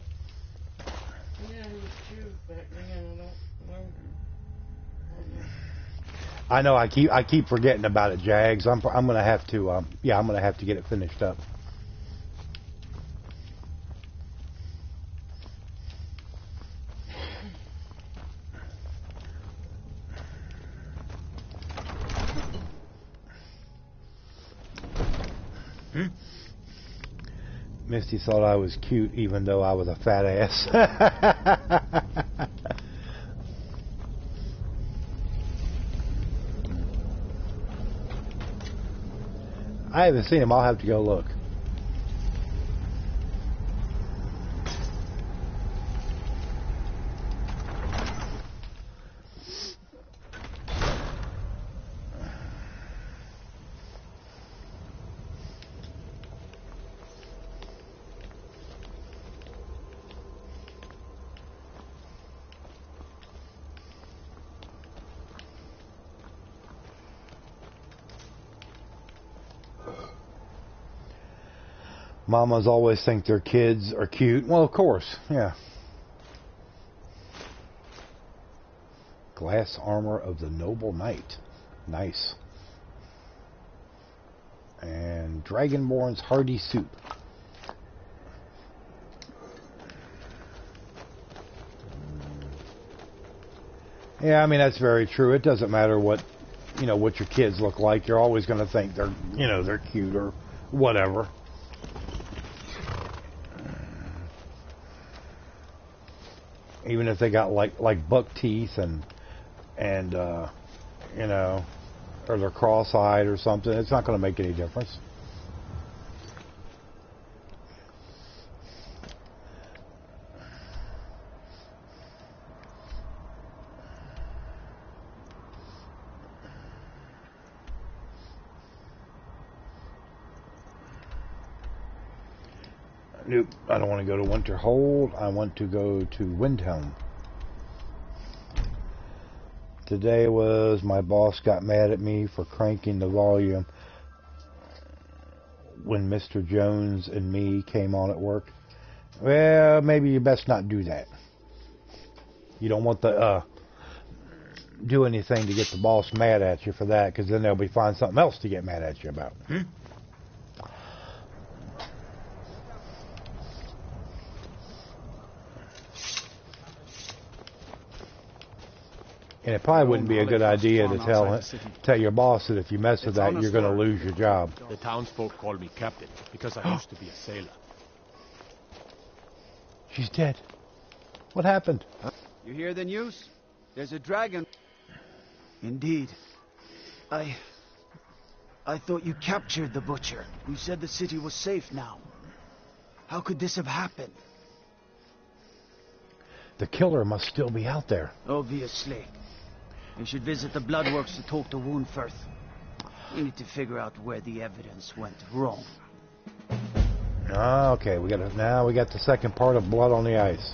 Yeah, he was cute back then. I know. I keep forgetting about it, Jags. I'm gonna have to. I'm gonna have to get it finished up. Misty thought I was cute even though I was a fat ass. I haven't seen him. I'll have to go look. Mamas always think their kids are cute. Well, of course, yeah. Glass armor of the noble knight. Nice. And Dragonborn's hearty soup. Yeah, I mean, that's very true. It doesn't matter what, what your kids look like. You're always going to think they're, they're cute or whatever. Even if they got like buck teeth and or they're cross-eyed or something, it's not going to make any difference. Nope, I don't want to go to Winterhold. I want to go to Windhelm. Today was my boss got mad at me for cranking the volume when Mr. Jones and me came on at work. Well, maybe you best not do that. You don't want to do anything to get the boss mad at you for that, because then they'll be finding something else to get mad at you about. And it probably wouldn't be a good idea to tell your boss that if you mess with that, you're going to lose your job. The townsfolk call me captain because I used to be a sailor. She's dead. What happened? You hear the news? There's a dragon. Indeed. I thought you captured the butcher. You said the city was safe now. How could this have happened? The killer must still be out there. Obviously. We should visit the Bloodworks to talk to Woundfirth. We need to figure out where the evidence went wrong. Okay, now we got the second part of Blood on the Ice.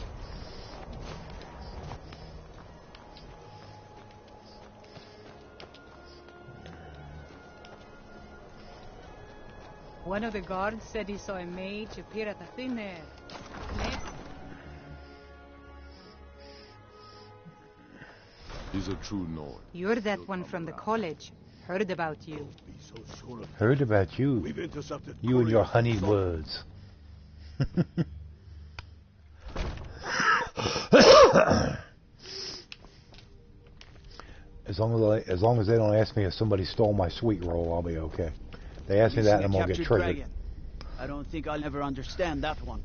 One of the guards said he saw a mage appear at the thin air. He's a true Nord. You're that one from the college. Heard about you. Heard about you. We've intercepted you and your honeyed words. As long as they don't ask me if somebody stole my sweet roll, I'll be okay. They ask me that and I'm gonna get triggered. Dragon. I don't think I'll ever understand that one.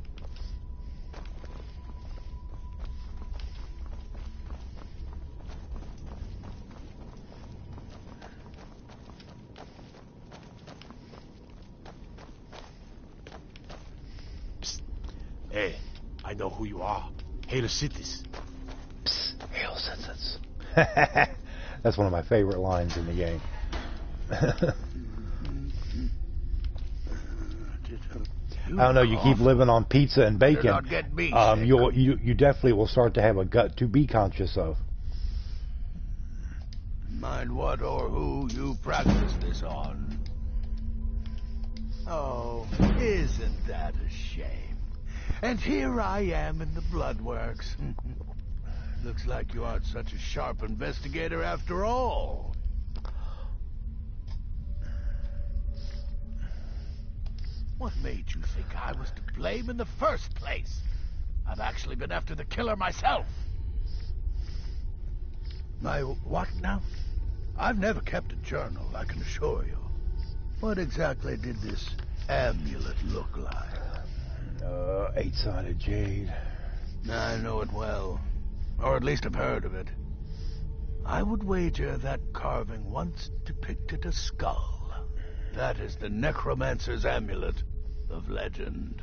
Hey, I know who you are. Hail Cities. Psst, Hail Cities. That's one of my favorite lines in the game. I don't know. You keep living on pizza and bacon. You definitely will start to have a gut to be conscious of. Mind what or who you practice this on. Oh, isn't that a shame? And here I am in the Bloodworks. Looks like you aren't such a sharp investigator after all. What made you think I was to blame in the first place? I've actually been after the killer myself. My what now? I've never kept a journal, I can assure you. What exactly did this amulet look like? 8-sided jade. I know it well. Or at least I've heard of it. I would wager that carving once depicted a skull. That is the necromancer's amulet of legend.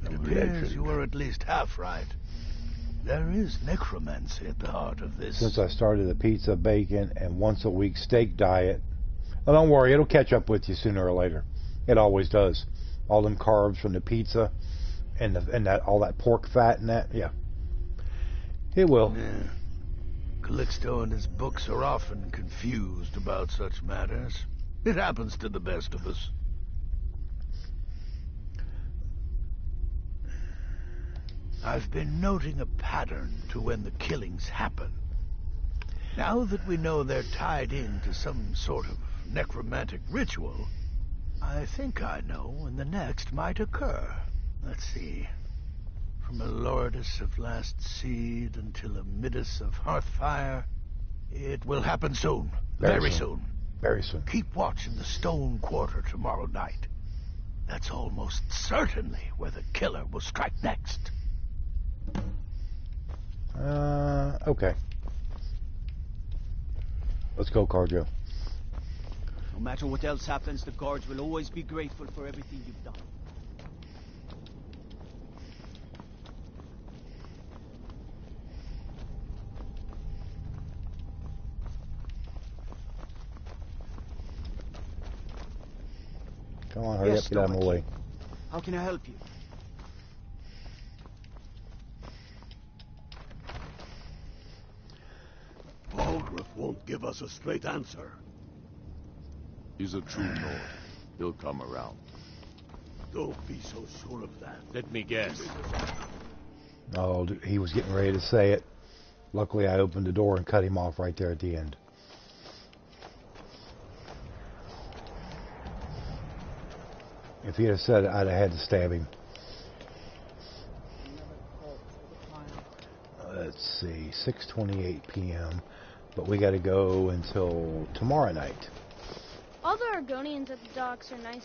It appears you were at least half right. There is necromancy at the heart of this. Since I started the pizza, bacon, and once-a-week steak diet, well, don't worry, it'll catch up with you sooner or later. It always does. All them carbs from the pizza and all that pork fat and that, yeah. It will. Yeah. Calixto and his books are often confused about such matters. It happens to the best of us. I've been noting a pattern to when the killings happen. Now that we know they're tied into some sort of necromantic ritual, I think I know when the next might occur. Let's see. From a Lordus of Last Seed until a Midas of Hearthfire, it will happen soon. Very soon. Very soon. Keep watching the Stone Quarter tomorrow night. That's almost certainly where the killer will strike next. Okay. Let's go, Carjo. No matter what else happens, the guards will always be grateful for everything you've done. Come on, hurry up, get out of my way. How can I help you? Balgruuf won't give us a straight answer. He's a true Nord. He'll come around. Don't be so sure of that. Let me guess. Oh, he was getting ready to say it. Luckily, I opened the door and cut him off right there at the end. If he had said it, I'd have had to stab him. Let's see, 6:28 p.m. But we got to go until tomorrow night. All the Argonians at the docks are nice.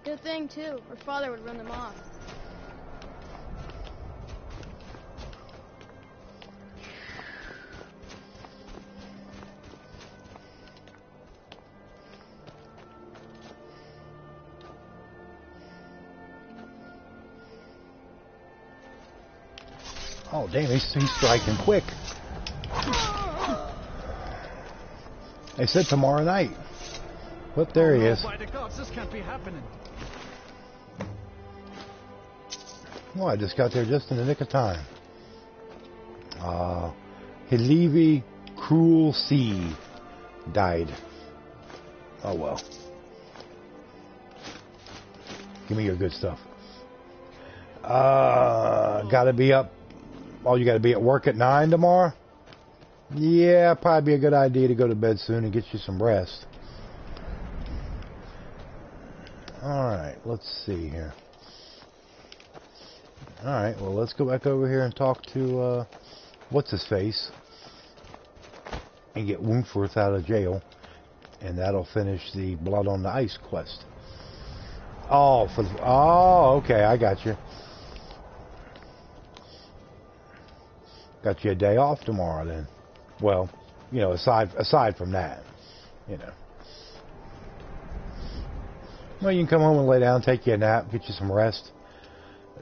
Good thing too, or father would run them off. Oh, damn, he's striking quick. They said tomorrow night. But there he is. By the gods, this can't be happening. Well, I just got there just in the nick of time. Hilivi Cruel Sea died. Oh, well. Give me your good stuff. Gotta be up. Oh, you gotta be at work at 9 tomorrow? Yeah, probably be a good idea to go to bed soon and get you some rest. Alright, let's see here. Alright, well, let's go back over here and talk to, what's-his-face. And get Woontworth out of jail. And that'll finish the Blood on the Ice quest. Oh, okay, I got you. Got you a day off tomorrow then. Well, you know, aside from that, you know. Well, you can come home and lay down, take you a nap, get you some rest.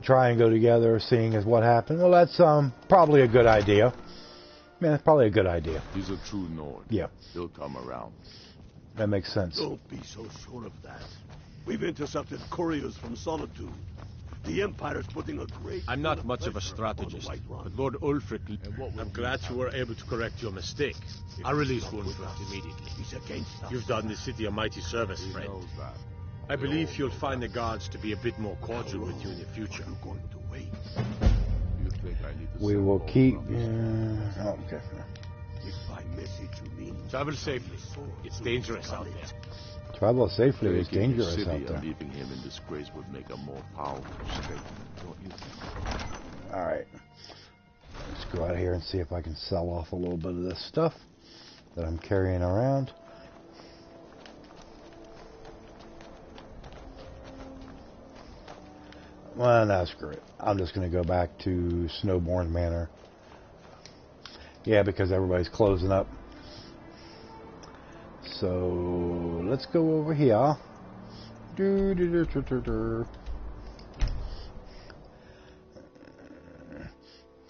Try and go together, seeing as what happened. Well, that's probably a good idea. Yeah, it's probably a good idea. He's a true Nord. Yeah. He'll come around. That makes sense. Don't be so sure of that. We've intercepted couriers from Solitude. The Empire's putting a great... I'm not much of a strategist, but Lord Ulfric, I'm glad you were able to correct your mistake. I'll release Woontworth immediately. He's against us. You've done the city a mighty service, friend. I believe you'll find the guards to be a bit more cordial with you in the future. We will keep... oh, okay. Travel safely. It's dangerous out there. Travel safely is dangerous out there. Leaving him in disgrace would make a more powerful statement, don't you think? Alright. Let's go out here and see if I can sell off a little bit of this stuff that I'm carrying around. Well, no, screw it. I'm just going to go back to Snowbourne Manor. Yeah, because everybody's closing up. So, let's go over here.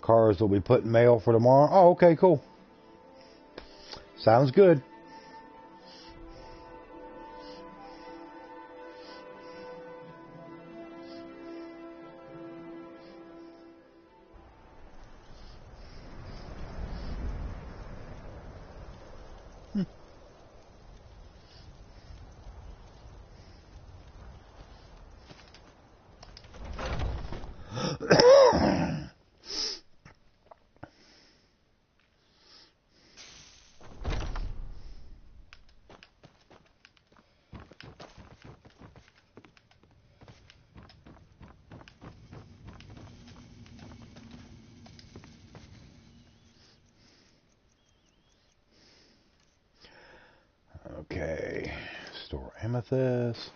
Cars will be put in mail for tomorrow. Oh, okay, cool. Sounds good. Okay. Store amethyst.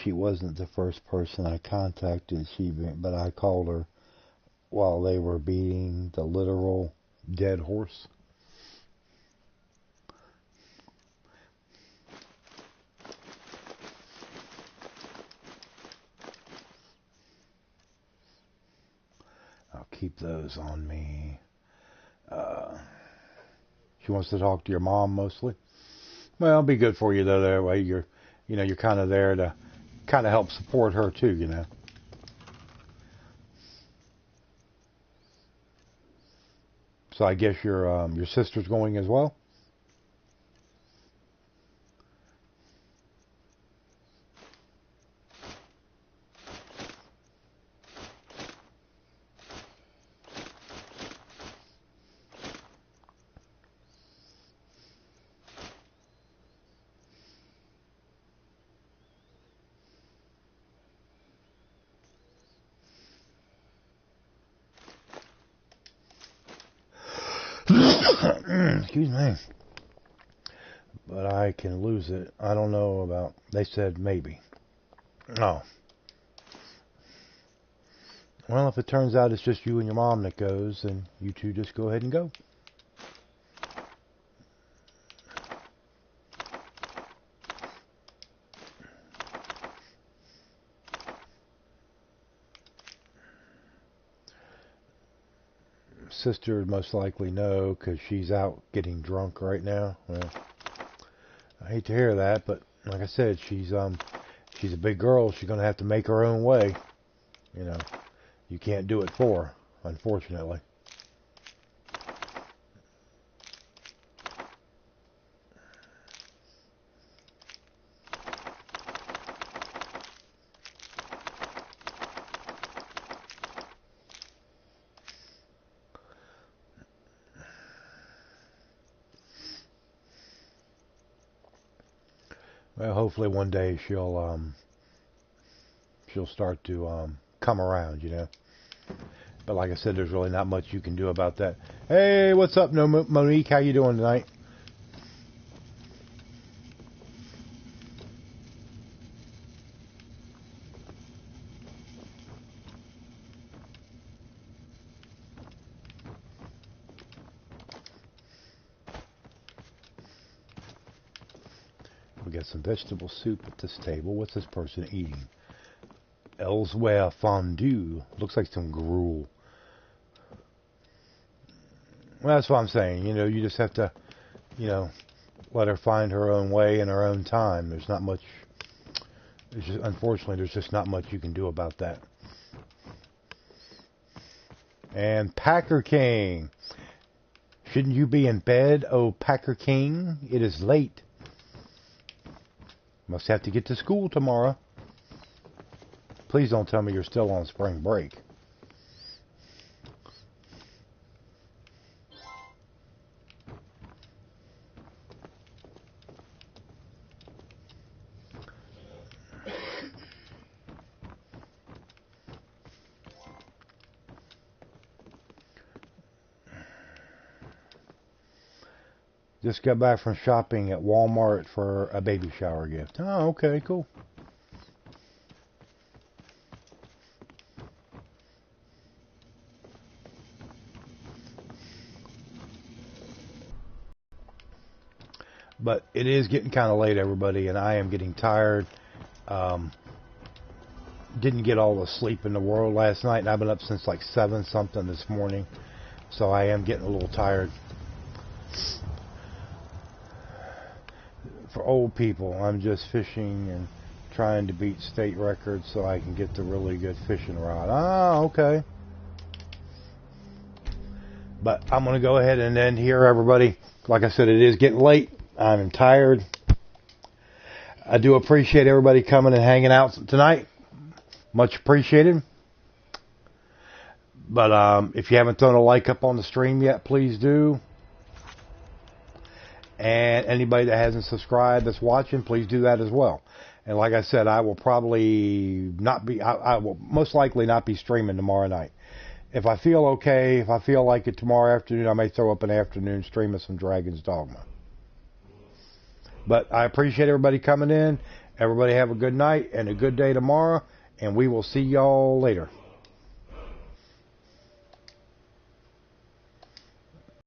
She wasn't the first person I contacted, but I called her while they were beating the literal dead horse. I'll keep those on me. She wants to talk to your mom mostly. Well, it'll be good for you though. That way you're kind of there to kind of help support her too, you know. So I guess your sister's going as well. Excuse me. But I can lose it. I don't know about... They said maybe. Oh. Well, if it turns out it's just you and your mom that goes, then you two just go ahead and go. Sister most likely no, because she's out getting drunk right now. Well, I hate to hear that, but like I said, she's a big girl. She's gonna have to make her own way. You know, you can't do it for her, unfortunately. Well, hopefully one day she'll start to come around, you know. But like I said, there's really not much you can do about that. Hey, what's up, Monique? How you doing tonight? We got some vegetable soup at this table. What's this person eating? Elsewhere fondue. Looks like some gruel. Well, that's what I'm saying. You know, you just have to, you know, let her find her own way in her own time. There's not much. Unfortunately, there's just not much you can do about that. And Packer King. Shouldn't you be in bed, oh Packer King? It is late. Must have to get to school tomorrow. Please don't tell me you're still on spring break. Just got back from shopping at Walmart for a baby shower gift. Oh, okay, cool. But it is getting kind of late, everybody, and I am getting tired. Didn't get all the sleep in the world last night, and I've been up since like 7 something this morning. So I am getting a little tired. For old people, I'm just fishing and trying to beat state records so I can get the really good fishing rod. Ah, okay. But I'm going to go ahead and end here, everybody. Like I said, it is getting late. I'm tired. I do appreciate everybody coming and hanging out tonight. Much appreciated. But if you haven't thrown a like up on the stream yet, please do. And anybody that hasn't subscribed that's watching, please do that as well. And like I said, I will probably not be, I will most likely not be streaming tomorrow night. If I feel okay, if I feel like it tomorrow afternoon, I may throw up an afternoon stream of some Dragon's Dogma. But I appreciate everybody coming in. Everybody have a good night and a good day tomorrow. And we will see y'all later.